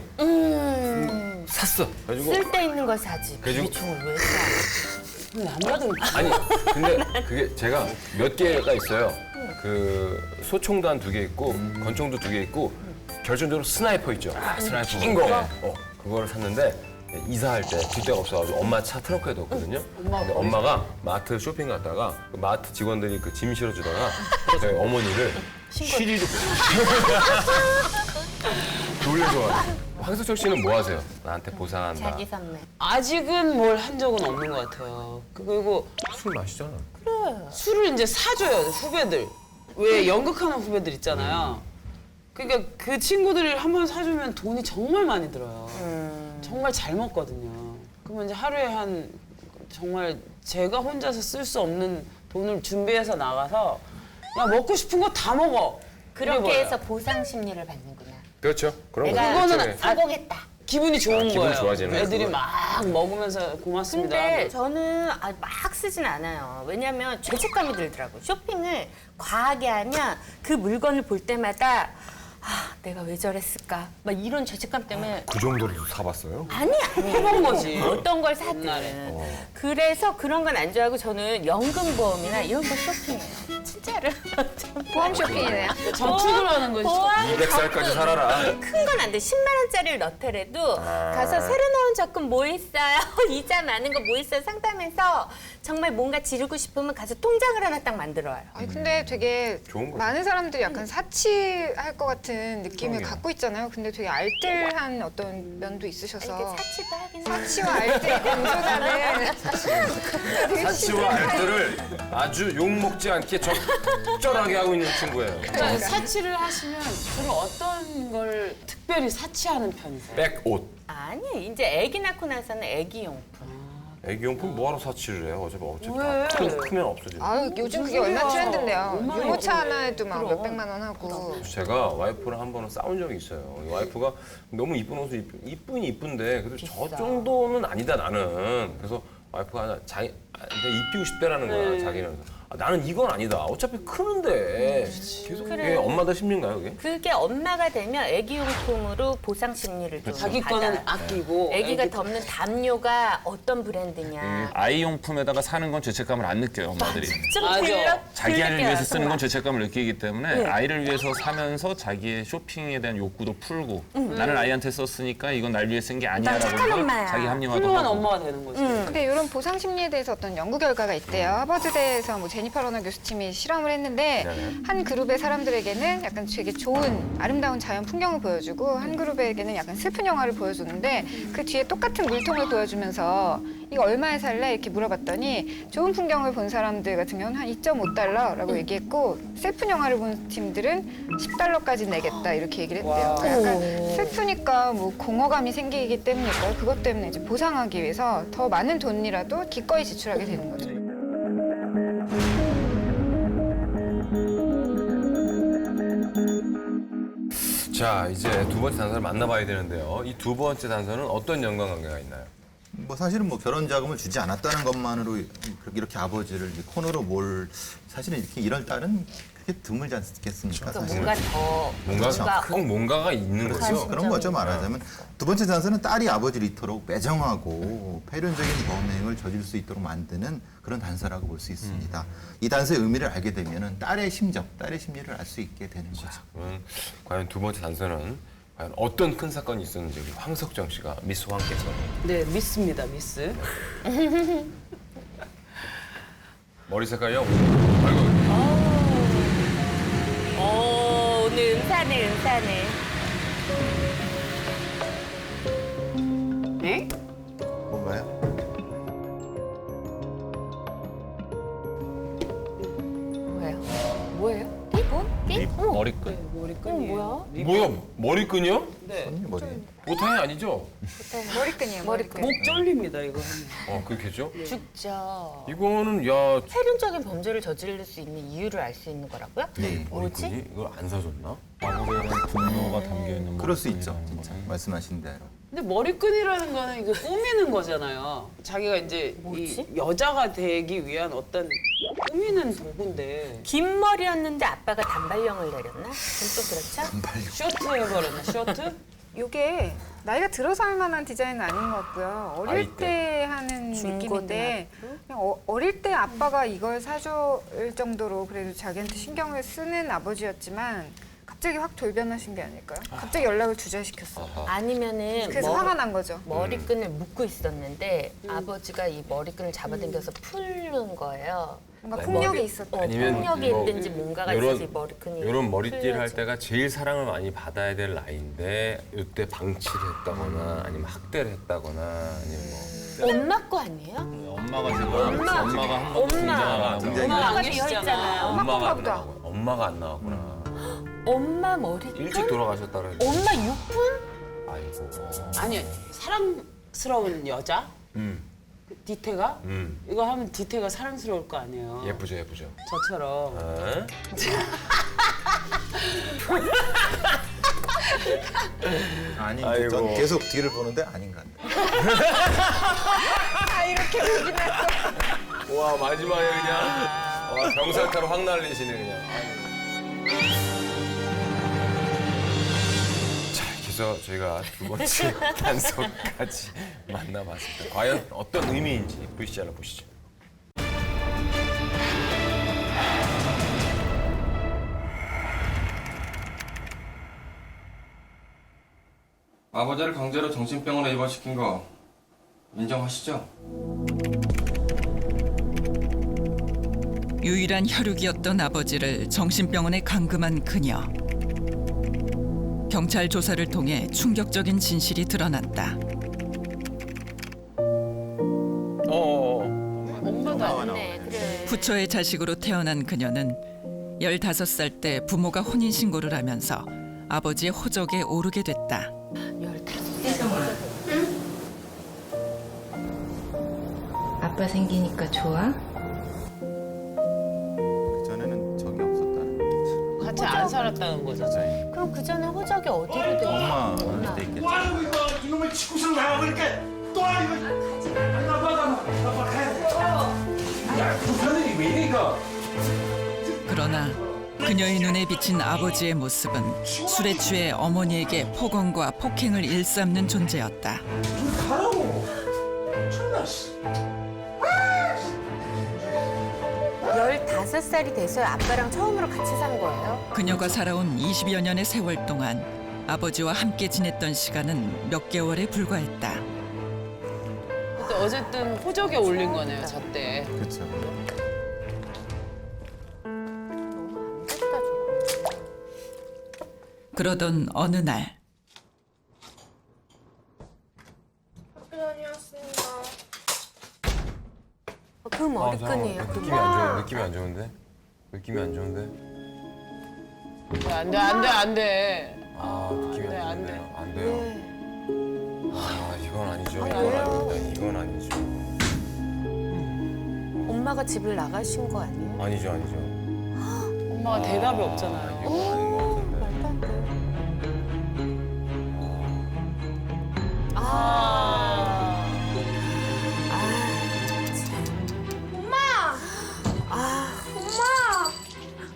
샀어. 그래가지고 쓸데있는 걸 사지. 그래가지고- 비비총을 왜 사? 남자들 아니 근데 그게 제가 몇 개가 있어요. 그 소총도 한 2개 있고 권총도 2개 있고 결정적으로 스나이퍼 있죠. 스나이퍼. 긴 거. 그거를 샀는데 이사할 때 뒷대가 없어가지고 엄마 차 트렁크에 넣었거든요. 근데 엄마가 마트 쇼핑 갔다가 그 마트 직원들이 그 짐 실어주다가 저희 어머니를 쉬리로 돌려줘가지고. 황석철 씨는 뭐 하세요? 나한테 보상한다. 자기 선물. 아직은 뭘 한 적은 없는 것 같아요. 그리고 술 마시잖아. 술을 이제 사줘요, 후배들. 왜 연극하는 후배들 있잖아요. 그러니까 그 친구들이 한 번 사주면 돈이 정말 많이 들어요. 정말 잘 먹거든요. 그러면 이제 하루에 정말 제가 혼자서 쓸 수 없는 돈을 준비해서 나가서 그냥 먹고 싶은 거 다 먹어. 그렇게 그래버려요. 해서 보상 심리를 받는구나. 그렇죠. 그런 거. 내가 그거는 성공했다. 기분이 좋은 기분 거예요. 좋아지는 애들이 그거. 막 먹으면서 고맙습니다. 근데 저는 막 쓰진 않아요. 왜냐면 죄책감이 들더라고요. 쇼핑을 과하게 하면 그 물건을 볼 때마다 내가 왜 저랬을까? 막 이런 죄책감 때문에 그 정도로 사봤어요? 아니. 해본 거지. 어떤 걸 사든. 옛날에. 그래서 그런 건 안 좋아하고 저는 연금보험이나 이런 거 쇼핑해요. 진짜로. 보험 쇼핑이네요. 저축을 거지. 보험 200살까지 살아라. 큰 건 안 돼. 10만 원짜리를 넣더라도 가서 새로 나온 적금 뭐 있어요? 이자 많은 거 뭐 있어요? 상담해서 정말 뭔가 지르고 싶으면 가서 통장을 하나 딱 만들어와요. 아니 근데 되게 좋은 거죠. 많은 사람들이 약간 사치할 것 같은 느낌을 갖고 있잖아요. 근데 되게 알뜰한 어떤 면도 있으셔서 이렇게 사치도 하긴 사치와 알뜰 공존하는 사치와 알뜰을 아주 욕먹지 않게 적절하게 하고 있는 친구예요. 그러니까 사치를 하시면 주로 어떤 걸 특별히 사치하는 편이세요? 백옷. 아니 이제 아기 낳고 나서는 아기용품. 애기용품 뭐하러 사치를 해요? 어차피 왜? 다 크면 없어지고. 요즘 그게 얼마나 트렌드인데요. 얼마나 유모차 예쁜데. 하나에도 막 몇백만 원 하고. 제가 와이프랑 한 번은 싸운 적이 있어요. 와이프가 너무 이쁜 옷을 이쁘긴 이쁜데 그래도 저 정도는 아니다 나는. 그래서 와이프가 내가 입히고 싶다라는 거야 자기는. 나는 이건 아니다. 어차피 크는데 계속 그게 그래. 엄마들 심리인가요 그게? 그게 엄마가 되면 아기용품으로 보상 심리를 좀 자기 거는 받아요. 아끼고 아기가 덮는 담요가 어떤 브랜드냐. 아이 용품에다가 사는 건 죄책감을 안 느껴요, 엄마들이. 좀 맞아. 들러 자기 아이를 위해서 쓰는 건 정말. 죄책감을 느끼기 때문에 아이를 위해서 사면서 자기의 쇼핑에 대한 욕구도 풀고 나는 아이한테 썼으니까 이건 날 위해 쓴 게 아니야라고 착한 해서 엄마야. 자기 합리화도 훌륭한 하고. 엄마가 되는 거지. 근데 이런 보상 심리에 대해서 어떤 연구 결과가 있대요. 하버드대에서 뭐 제니퍼 러너 교수팀이 실험을 했는데 네. 한 그룹의 사람들에게는 약간 되게 좋은 아름다운 자연 풍경을 보여주고 한 그룹에게는 약간 슬픈 영화를 보여줬는데 그 뒤에 똑같은 물통을 보여주면서 이거 얼마에 살래? 이렇게 물어봤더니 좋은 풍경을 본 사람들 같은 경우는 한 2.5달러라고 얘기했고 슬픈 영화를 본 팀들은 10달러까지 내겠다 이렇게 얘기를 했대요. 약간 슬프니까 뭐 공허감이 생기기 때문일까요? 그것 때문에 이제 보상하기 위해서 더 많은 돈이라도 기꺼이 지출하게 되는 거죠. 자, 이제 두 번째 단서를 만나봐야 되는데요. 이 두 번째 단서는 어떤 연관관계가 있나요? 뭐 사실은 뭐 결혼 자금을 주지 않았다는 것만으로 이렇게 아버지를 이제 코너로 몰 사실은 이렇게 이럴 딸은 그렇게 드물지 않겠습니까? 그러니까 사실은. 뭔가 더 뭔가 꼭 뭔가가 있는 거죠. 그런 거죠 말하자면. 두 번째 단서는 딸이 아버지를 이토록 매정하고 폐륜적인 범행을 저질 수 있도록 만드는 그런 단서라고 볼 수 있습니다. 이 단서의 의미를 알게 되면 딸의 심정, 딸의 심리를 알 수 있게 되는 거죠. 과연 두 번째 단서는 과연 어떤 큰 사건이 있었는지 우리 황석정 씨가 미스 황께서 네, 미스입니다, 미스. 머리 색깔이요? 아이고. 오늘 은사네, 은사네. 네? 뭔가요? 뭐예요? 리본? 머리끈. 머리끈이에요. 뭐야? 머리끈이요? 네. 머리. 보통이 아니죠? 머리끈이에요. 머리끈. 목 졸립니다, 이거. 그렇겠죠? 죽죠. 이거는 야 폐륜적인 범죄를 저지를 수 있는 이유를 알 수 있는 거라고요? 네. 뭐지? 머리끈이 이걸 안 사줬나? 아버지에 대한 분노가 담겨 있는 그럴 수 있죠. 머리끈이라는 진짜 거는. 말씀하신 대로. 근데 머리끈이라는 거는 이거 꾸미는 거잖아요. 자기가 이제 이 여자가 되기 위한 어떤 꾸미는 도구인데 긴 머리였는데 아빠가 단발령을 내렸나? 그건 또 그렇죠? 쇼트 해버렸나, 쇼트? 이게 나이가 들어서 할 만한 디자인은 아닌 것 같고요. 아이 어릴 때. 때 하는 느낌인데 그냥 어릴 때 아빠가 이걸 사줄 정도로 그래도 자기한테 신경을 쓰는 아버지였지만 갑자기 확 돌변하신 게 아닐까요? 갑자기 연락을 두절시켰어요. 아니면은 그래서 화가 난 거죠. 머리끈을 묶고 있었는데 아버지가 이 머리끈을 잡아당겨서 풀는 거예요. 뭔가 폭력이 있었다. 아니면 폭력이 뭐 있든지 뭔가가 요런- 있어서 이 머리끈이 이런 머리띠를 할 풀려져. 때가 제일 사랑을 많이 받아야 될 나이인데 이때 방치를 했다거나 아니면 학대를 했다거나 아니면 뭐 엄마 거 아니에요? 엄마가 지금 엄마가 한 번 엄마. 등장을 안 하고 엄마가 안 엄마가 계시잖아. 비어있잖아요. 엄마가 안 보다. 나왔구나. 엄마가 안 나왔구나. 엄마 머리끈? 일찍 돌아가셨다 그랬는데. 엄마 육군? 아이고. 아니, 사랑스러운 여자? 그 디테가? 이거 하면 디테가 사랑스러울 거 아니에요. 예쁘죠, 예쁘죠. 저처럼. 어? 아니, 아이고. 전 계속 뒤를 보는데 아닌 것 같아요. 이렇게 오긴 했어. 와 마지막에 그냥 와, 병살타로 확 날리시네 그냥. 자, 그래서 저희가 두 번째 단서까지 만나봤습니다. 과연 어떤 의미인지 VCR로 보시죠. 아버지를 강제로 정신병원에 입원시킨 거 인정하시죠? 유일한 혈육이었던 아버지를 정신병원에 감금한 그녀. 경찰 조사를 통해 충격적인 진실이 드러났다. 엄마도 네, 그래. 부처의 자식으로 태어난 그녀는 15살 때 부모가 혼인신고를 하면서 아버지의 호적에 오르게 됐다. 15살. 아빠 생기니까 좋아? 그전에는 적이 없었다는 거죠. 같이 안 살았다는 거죠. 그럼 그 전에 호적이 어디로 돼? 엄마 어릴 때 있겠죠. 또 하는 이거 이놈의 치구상 나가버릴게. 또 하는 이거. 나빠 가야 돼. 야, 부산이 왜 이래 이거? 그러나 그녀의 눈에 비친 아버지의 모습은 술에 취해 어머니에게 폭언과 폭행을 일삼는 존재였다. 가라고. 존나 씨. 15살이 돼서 아빠랑 처음으로 같이 산 거예요? 그녀가 살아온 20여 년의 세월 동안 아버지와 함께 지냈던 시간은 몇 개월에 불과했다. 근데 어쨌든 호적에 올린 거네요, 저때. 그렇죠. 그러던 어느 날 학교 다녀왔습니다. 그 머리끈이에요. 그 느낌이 안 좋은데? 느낌이 안 좋은데? 느낌이 안 좋은데? 안 돼. 아, 느낌이 안 안 돼. 좋네요. 안 돼요. 네. 아, 이건 아니죠. 아니, 이건 왜요? 아닙니다. 이건 아니죠. 엄마가 집을 나가신 거 아니에요? 아니죠, 아니죠. 엄마가 대답이 없잖아요. 이건 아닌 것 같은데. 말도 안 돼.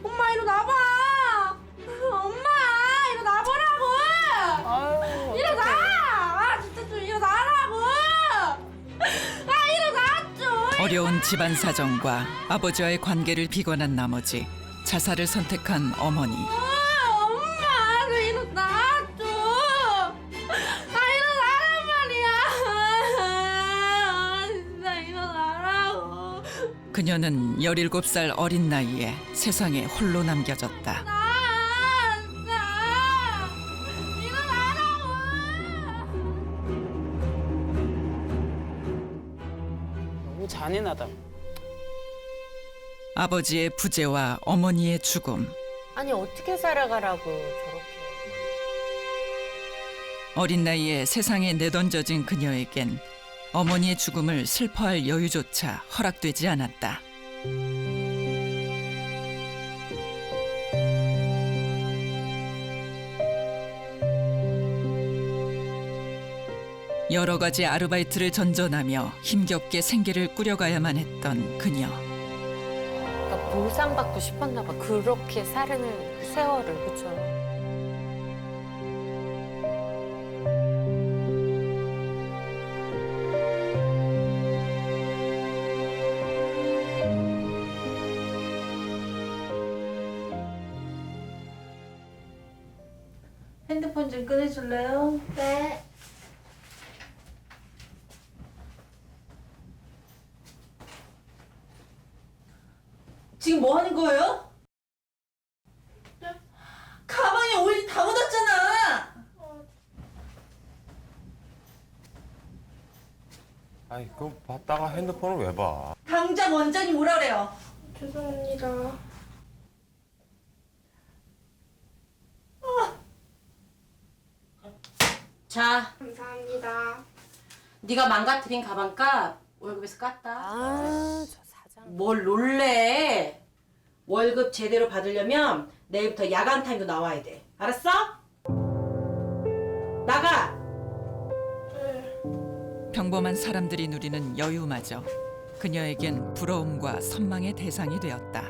엄마 이리 나봐. 엄마 이리 나보라고. 일어나. 아 진짜 좀 일어나라고. 아 일어나 좀. 어려운 집안 사정과 아버지와의 관계를 비관한 나머지 자살을 선택한 어머니. 엄마 너 일어나 좀. 아 일어나란 말이야. 진짜 일어나라고. 그녀는 17살 어린 나이에 세상에 홀로 남겨졌다. 너무 잔인하다. 아버지의 부재와 어머니의 죽음. 아니 어떻게 살아가라고 저렇게. 어린 나이에 세상에 내던져진 그녀에겐 어머니의 죽음을 슬퍼할 여유조차 허락되지 않았다. 여러 가지 아르바이트를 전전하며 힘겹게 생계를 꾸려가야만 했던 그녀. 그러니까 보상받고 싶었나 봐. 그렇게 사는 그 세월을. 그렇죠. 핸드폰 좀 꺼내줄래요? 네. 지금 뭐 하는 거예요? 가방에 오일 다 묻었잖아. 아이, 그거 봤다가 핸드폰을 왜 봐? 당장 원장님 오라 그래요. 죄송합니다. 자, 감사합니다. 네가 망가뜨린 가방값 월급에서 깠다. 아, 저 사장. 뭘 놀래? 월급 제대로 받으려면 내일부터 야간 타임도 나와야 돼. 알았어? 나가! 평범한 사람들이 누리는 여유마저 그녀에겐 부러움과 선망의 대상이 되었다.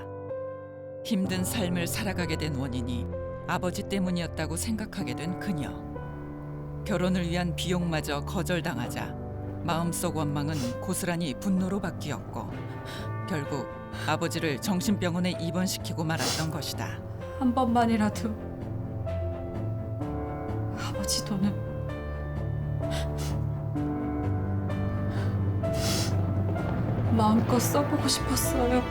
힘든 삶을 살아가게 된 원인이 아버지 때문이었다고 생각하게 된 그녀. 결혼을 위한 비용마저 거절당하자 마음속 원망은 고스란히 분노로 바뀌었고 결국 아버지를 정신병원에 입원시키고 말았던 것이다. 한 번만이라도 아버지 돈을 마음껏 써보고 싶었어요.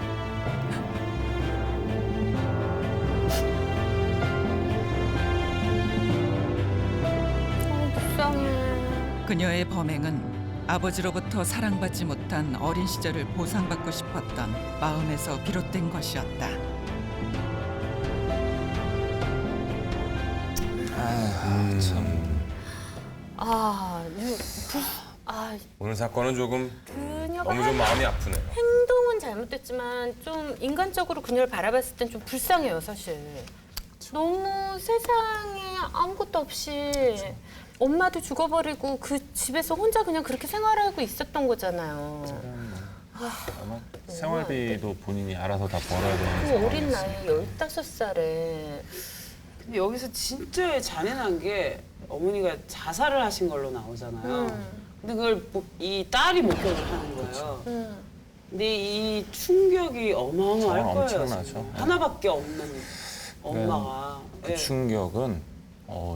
불쌍해. 그녀의 범행은 아버지로부터 사랑받지 못한 어린 시절을 보상받고 싶었던 마음에서 비롯된 것이었다. 오늘 사건은 조금 그녀가 너무 좀 마음이 아프네요. 행동은 잘못됐지만 좀 인간적으로 그녀를 바라봤을 땐 좀 불쌍해요, 사실. 너무 세상에 아무것도 없이 엄마도 죽어버리고 그 집에서 혼자 그냥 그렇게 생활하고 있었던 거잖아요. 아마 생활비도 본인이 알아서 다 벌어야 되는 그 상황이었어요. 어린 나이에 15살에. 근데 여기서 진짜 잔인한 게 어머니가 자살을 하신 걸로 나오잖아요. 근데 그걸 이 딸이 목격을 하는 거예요. 근데 이 충격이 어마어마할 정말 거예요. 엄청나죠. 지금. 하나밖에 없는 엄마가. 그 예. 충격은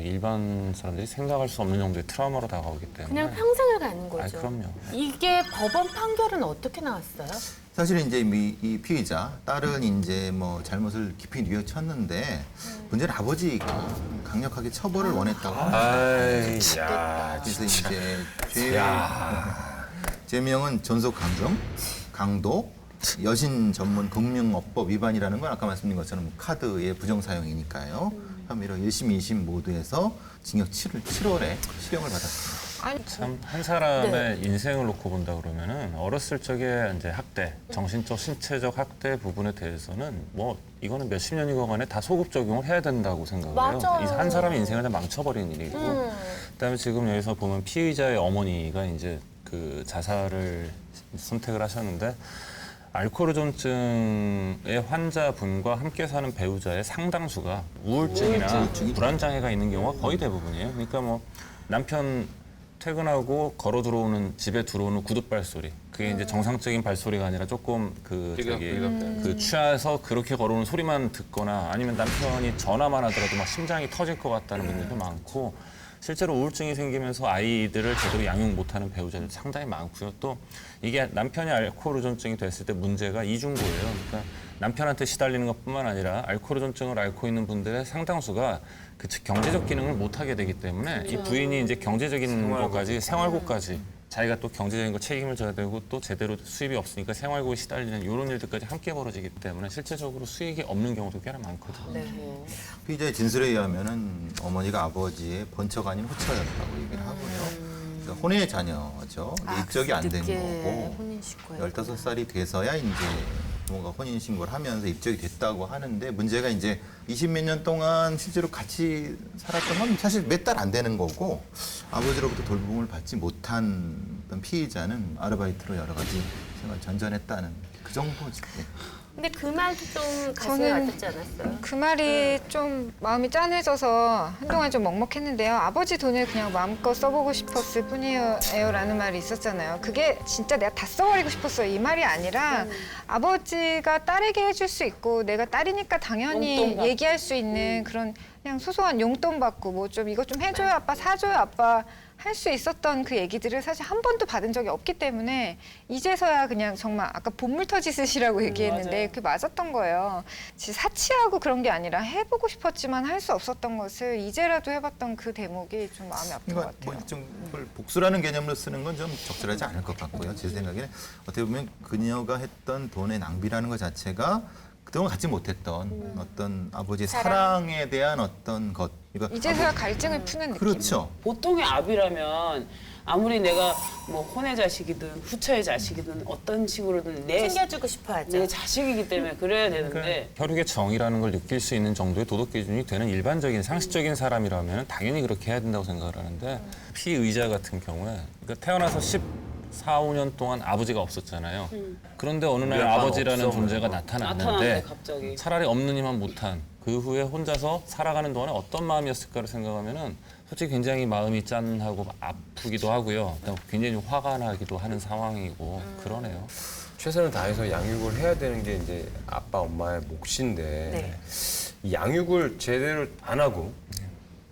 일반 사람들이 생각할 수 없는 정도의 트라우마로 다가오기 때문에 그냥 평생을 가는 거죠. 아니, 그럼요. 이게 법원 판결은 어떻게 나왔어요? 사실은 이제 이 피의자 딸은 이제 뭐 잘못을 깊이 뉘우쳤는데 문제는 아버지가 강력하게 처벌을 원했다고 합니다. 야, 그래서 이제 죄명은 존속 감금, 강도, 여신 전문 금융업법 위반이라는 건 아까 말씀드린 것처럼 카드의 부정 사용이니까요. 혐의로 1심, 2심 모두에서 징역 7월에 실형을 받았습니다. 참 한 사람의 인생을 놓고 본다 그러면은 어렸을 적에 이제 학대, 정신적, 신체적 학대 부분에 대해서는 뭐 이거는 몇십 년이고 간에 다 소급 적용을 해야 된다고 생각을 해요. 이 한 사람의 인생을 다 망쳐버리는 일이고, 그다음에 지금 여기서 보면 피의자의 어머니가 이제 그 자살을 선택을 하셨는데. 알코올 의존증의 환자분과 함께 사는 배우자의 상당수가 우울증이나 불안장애가 있는 경우가 거의 대부분이에요. 그러니까 뭐 남편 퇴근하고 걸어 들어오는 집에 들어오는 구둣 발소리, 그게 이제 정상적인 발소리가 아니라 조금 그 취해서 그렇게 걸어오는 소리만 듣거나 아니면 남편이 전화만 하더라도 막 심장이 터질 것 같다는 분들도 많고. 실제로 우울증이 생기면서 아이들을 제대로 양육 못하는 배우자들 상당히 많고요. 또 이게 남편이 알코올 의존증이 됐을 때 문제가 이중고예요. 그러니까 남편한테 시달리는 것뿐만 아니라 알코올 의존증을 앓고 있는 분들의 상당수가 그 경제적 기능을 못하게 되기 때문에 이 부인이 이제 경제적인 것까지 생활고까지 자기가 또 경제적인 거 책임을 져야 되고 또 제대로 수입이 없으니까 생활고에 시달리는 이런 일들까지 함께 벌어지기 때문에 실제적으로 수익이 없는 경우도 꽤나 많거든요. 피의자의 진술에 의하면은 어머니가 아버지의 번처가 아닌 후처였다고 얘기를 하고요. 그러니까 혼외 자녀죠. 입적이 안 된 거고 15살이 돼서야 이제 뭔가 혼인신고를 하면서 입적이 됐다고 하는데 문제가 이제 20몇 년 동안 실제로 같이 살았던 건 사실 몇 달 안 되는 거고 아버지로부터 돌봄을 받지 못한 어떤 피의자는 아르바이트로 여러 가지 생활 전전했다는 그 정도지. 근데 그 말도 좀 가슴에 와닿지 않았어요? 그 말이 좀 마음이 짠해져서 한동안 좀 먹먹했는데요. 아버지 돈을 그냥 마음껏 써보고 싶었을 뿐이에요 라는 말이 있었잖아요. 그게 진짜 내가 다 써버리고 싶었어요. 이 말이 아니라 아버지가 딸에게 해줄 수 있고 내가 딸이니까 당연히 얘기할 수 있는 그런 그냥 소소한 용돈 받고 뭐 좀 이거 좀 해줘요 아빠, 사줘요 아빠 할 수 있었던 그 얘기들을 사실 한 번도 받은 적이 없기 때문에 이제서야 그냥 정말 아까 본물 터지듯이라고 얘기했는데 그게 맞았던 거예요. 사치하고 그런 게 아니라 해보고 싶었지만 할 수 없었던 것을 이제라도 해봤던 그 대목이 좀 마음이 아픈 것 같아요. 뭐좀 복수라는 개념으로 쓰는 건 좀 적절하지 않을 것 같고요. 제 생각에는 어떻게 보면 그녀가 했던 돈의 낭비라는 것 자체가 그동안 갖지 못했던 어떤 아버지의 사랑에 대한 어떤 것. 이제서야 갈증을 푸는 느낌. 그렇죠. 보통의 아비라면 아무리 내가 뭐 혼의 자식이든 후처의 자식이든 어떤 식으로든 챙겨주고 싶어 하죠. 내 자식이기 때문에 그래야 되는데 혈육의 정이라는 걸 느낄 수 있는 정도의 도덕 기준이 되는 일반적인 상식적인 사람이라면 당연히 그렇게 해야 된다고 생각을 하는데 피의자 같은 경우에 그러니까 태어나서 14, 15년 동안 아버지가 없었잖아요. 그런데 어느 날 아버지라는 존재가 나타났는데 갑자기. 차라리 없는 이만 못한 그 후에 혼자서 살아가는 동안에 어떤 마음이었을까를 생각하면은 솔직히 굉장히 마음이 짠하고 아프기도 하고요. 굉장히 화가 나기도 하는 상황이고 그러네요. 최선을 다해서 양육을 해야 되는 게 이제 아빠 엄마의 몫인데 이 양육을 제대로 안 하고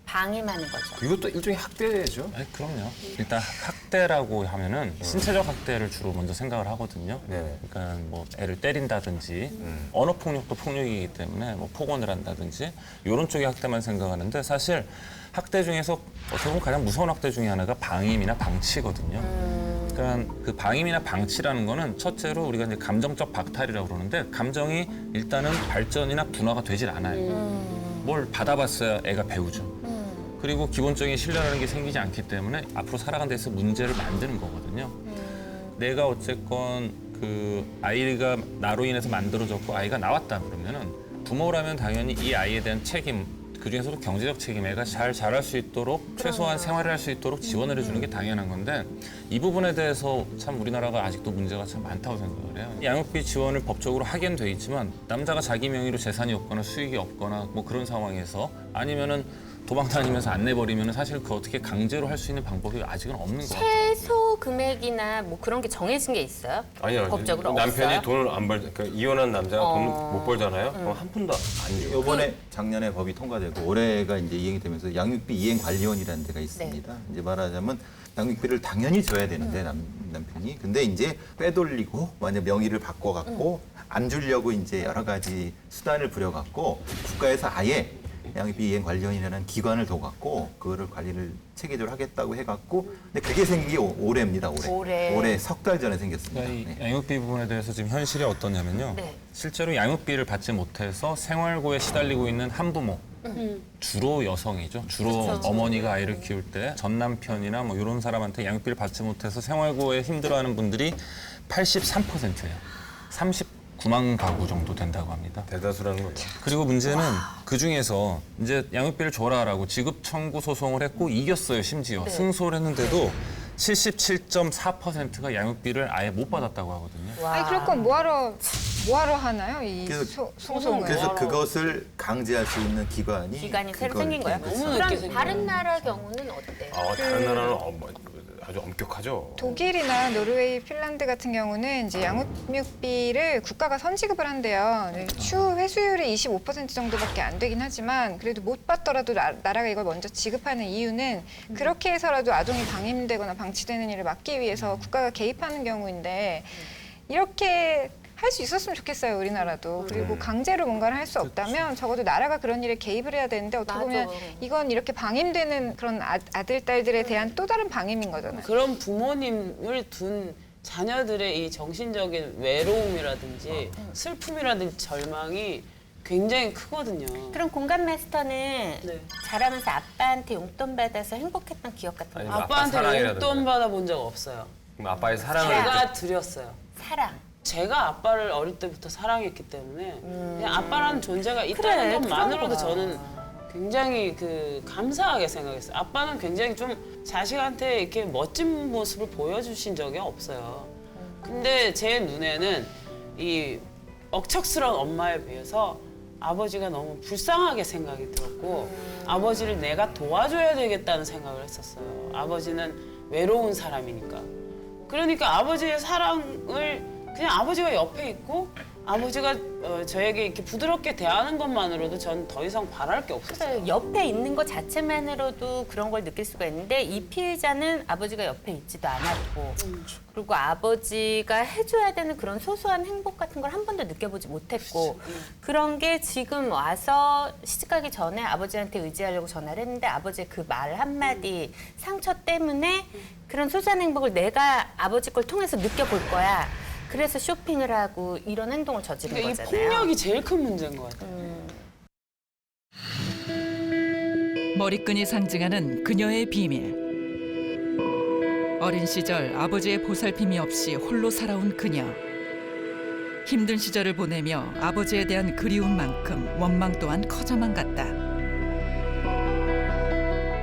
방임하는 거죠. 이것도 일종의 학대죠? 네, 그럼요. 일단 학대라고 하면은 신체적 학대를 주로 먼저 생각을 하거든요. 그러니까 뭐 애를 때린다든지 언어 폭력도 폭력이기 때문에 뭐 폭언을 한다든지 이런 쪽의 학대만 생각하는데 사실 학대 중에서 어떻게 보면 가장 무서운 학대 중에 하나가 방임이나 방치거든요. 그러니까 그 방임이나 방치라는 거는 첫째로 우리가 이제 감정적 박탈이라고 그러는데 감정이 일단은 발전이나 분화가 되질 않아요. 뭘 받아봤어야 애가 배우죠. 그리고 기본적인 신뢰라는 게 생기지 않기 때문에 앞으로 살아가는 데서 문제를 만드는 거거든요. 내가 어쨌건 그 아이가 나로 인해서 만들어졌고 아이가 나왔다 그러면은 부모라면 당연히 이 아이에 대한 책임, 그중에서도 경제적 책임, 애가 잘 자랄 수 있도록 최소한 생활을 할 수 있도록 지원을 해주는 게 당연한 건데 이 부분에 대해서 참 우리나라가 아직도 문제가 참 많다고 생각을 해요. 양육비 지원을 법적으로 하긴 돼 있지만 남자가 자기 명의로 재산이 없거나 수익이 없거나 뭐 그런 상황에서 아니면은 도망 다니면서 안 내버리면 사실 그 어떻게 강제로 할 수 있는 방법이 아직은 없는 것 같아요. 최소 금액이나 뭐 그런 게 정해진 게 있어요? 아니요. 법적으로 남편이 없어요? 돈을 안 벌, 그러니까 이혼한 남자가 돈을 못 벌잖아요. 그럼 한 푼도 안 줘요. 이번에 작년에 법이 통과되고 올해가 이제 이행이 되면서 양육비 이행 관리원이라는 데가 있습니다. 이제 말하자면 양육비를 당연히 줘야 되는데 남편이 근데 이제 빼돌리고 완전 명의를 바꿔갖고 안 주려고 이제 여러 가지 수단을 부려갖고 국가에서 아예 양육비 이행 관련이라는 기관을 둬갖고 그거를 관리를 체계적으로 하겠다고 해갖고 근데 그게 생긴 게 올해입니다. 올해 석 달 전에 생겼습니다. 이 네. 양육비 부분에 대해서 지금 현실이 어떠냐면요. 네. 실제로 양육비를 받지 못해서 생활고에 시달리고 있는 한부모. 주로 여성이죠. 주로 그렇죠. 어머니가 아이를 키울 때 전 남편이나 뭐 이런 사람한테 양육비를 받지 못해서 생활고에 힘들어하는 분들이 83%예요. 39만 가구 정도 된다고 합니다. 대다수라는 거죠. 그리고 문제는 그 중에서 이제 양육비를 줘라라고 지급 청구 소송을 했고 이겼어요. 심지어 승소를 했는데도 77.4%가 양육비를 아예 못 받았다고 하거든요. 아니 그럴 건 뭐하러 하나요? 이 소송을. 그래서 그것을 강제할 수 있는 기관이 새로 생긴 거예요. 그럼 다른 나라 경우는 어때요? 다른 나라는 아주 엄격하죠. 독일이나 노르웨이, 핀란드 같은 경우는 이제 양육비를 국가가 선지급을 한대요. 추후 회수율이 25% 정도밖에 안 되긴 하지만 그래도 못 받더라도 나라가 이걸 먼저 지급하는 이유는 그렇게 해서라도 아동이 방임되거나 방치되는 일을 막기 위해서 국가가 개입하는 경우인데 이렇게 할 수 있었으면 좋겠어요, 우리나라도. 그리고 강제로 뭔가를 할 수 없다면 적어도 나라가 그런 일에 개입을 해야 되는데 어떻게 보면 이건 이렇게 방임되는 그런 아들, 딸들에 대한 또 다른 방임인 거잖아요. 그런 부모님을 둔 자녀들의 이 정신적인 외로움이라든지 슬픔이라든지 절망이 굉장히 크거든요. 그럼 공감 마스터는 자라면서 아빠한테 용돈 받아서 행복했던 기억 같은 거? 아니, 아빠한테 용돈 받아본 적 없어요. 그럼 아빠의 사랑을 제가 드렸어요. 사랑. 제가 아빠를 어릴 때부터 사랑했기 때문에 그냥 아빠라는 존재가 있다는 것만으로도 저는 굉장히 감사하게 생각했어요. 아빠는 굉장히 좀 자식한테 이렇게 멋진 모습을 보여주신 적이 없어요. 근데 제 눈에는 이 억척스러운 엄마에 비해서 아버지가 너무 불쌍하게 생각이 들었고 아버지를 내가 도와줘야 되겠다는 생각을 했었어요. 아버지는 외로운 사람이니까. 그러니까 아버지의 사랑을 그냥 아버지가 옆에 있고 아버지가 저에게 이렇게 부드럽게 대하는 것만으로도 전 더 이상 바랄 게 없었어요. 그래, 옆에 있는 것 자체만으로도 그런 걸 느낄 수가 있는데 이 피해자는 아버지가 옆에 있지도 않았고 그리고 아버지가 해줘야 되는 그런 소소한 행복 같은 걸 한 번도 느껴보지 못했고 그런 게 지금 와서 시집가기 전에 아버지한테 의지하려고 전화를 했는데 아버지의 그 말 한마디 상처 때문에 그런 소소한 행복을 내가 아버지 걸 통해서 느껴볼 거야. 그래서 쇼핑을 하고 이런 행동을 저지른 그러니까 거잖아요. 이 폭력이 제일 큰 문제인 것 같아요. 머리끈이 상징하는 그녀의 비밀. 어린 시절 아버지의 보살핌이 없이 홀로 살아온 그녀. 힘든 시절을 보내며 아버지에 대한 그리움만큼 원망 또한 커져만 갔다.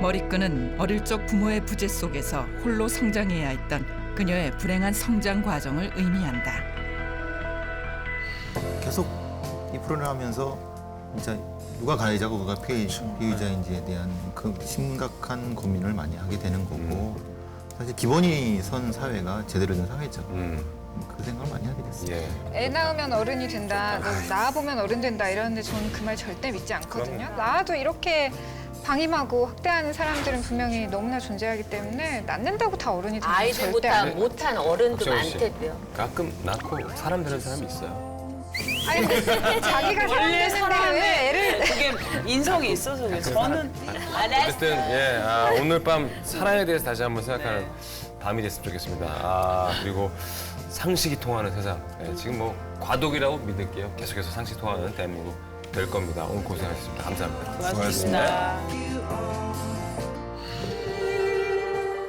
머리끈은 어릴 적 부모의 부재 속에서 홀로 성장해야 했던 그녀의 불행한 성장 과정을 의미한다. 계속 이 프로그램을 하면서 진짜 누가 가해자고 누가 피의자인지에 대한 그 심각한 고민을 많이 하게 되는 거고 사실 기본이 선 사회가 제대로 된 사회죠. 그 생각을 많이 하게 됐어요. 애 낳으면 어른이 된다, 너 낳아보면 어른 된다 이러는데 저는 그 말 절대 믿지 않거든요. 낳아도 이렇게 방임하고 학대하는 사람들은 분명히 너무나 존재하기 때문에 낳는다고 다 어른이 되는 건 절대 아이들보다 아니에요. 못한 어른도 박정희 씨. 많대도요. 가끔 낳고 사람 되는 사람이 있어요. 아니 근데 자기가 사람 원래 되는데 왜 애를 그게 인성이 있어서 그래요. 저는 어쨌든 오늘 밤 사랑에 대해서 다시 한번 생각하는 밤이 됐으면 좋겠습니다. 그리고 상식이 통하는 세상. 지금 뭐 과도기라고 믿을게요. 계속해서 상식 통하는 대한민국 될 겁니다. 오늘 고생하셨습니다. 감사합니다. 수고하셨습니다.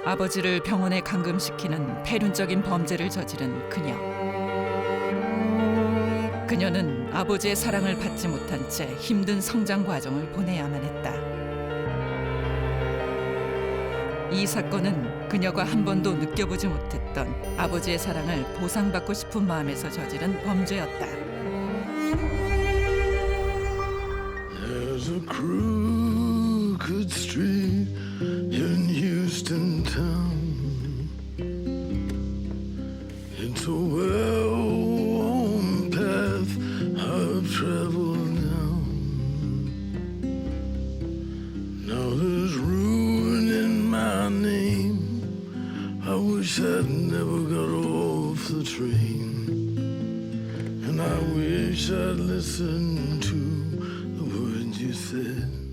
아버지를 병원에 감금시키는 폐륜적인 범죄를 저지른 그녀. 그녀는 아버지의 사랑을 받지 못한 채 힘든 성장 과정을 보내야만 했다. 이 사건은 그녀가 한 번도 느껴보지 못했던 아버지의 사랑을 보상받고 싶은 마음에서 저지른 범죄였다. There's a crooked street in Houston town. It's a well-worn path I've traveled down. Now there's ruin in my name wish I'd never got off the train. And I wish I'd listened to the words you said.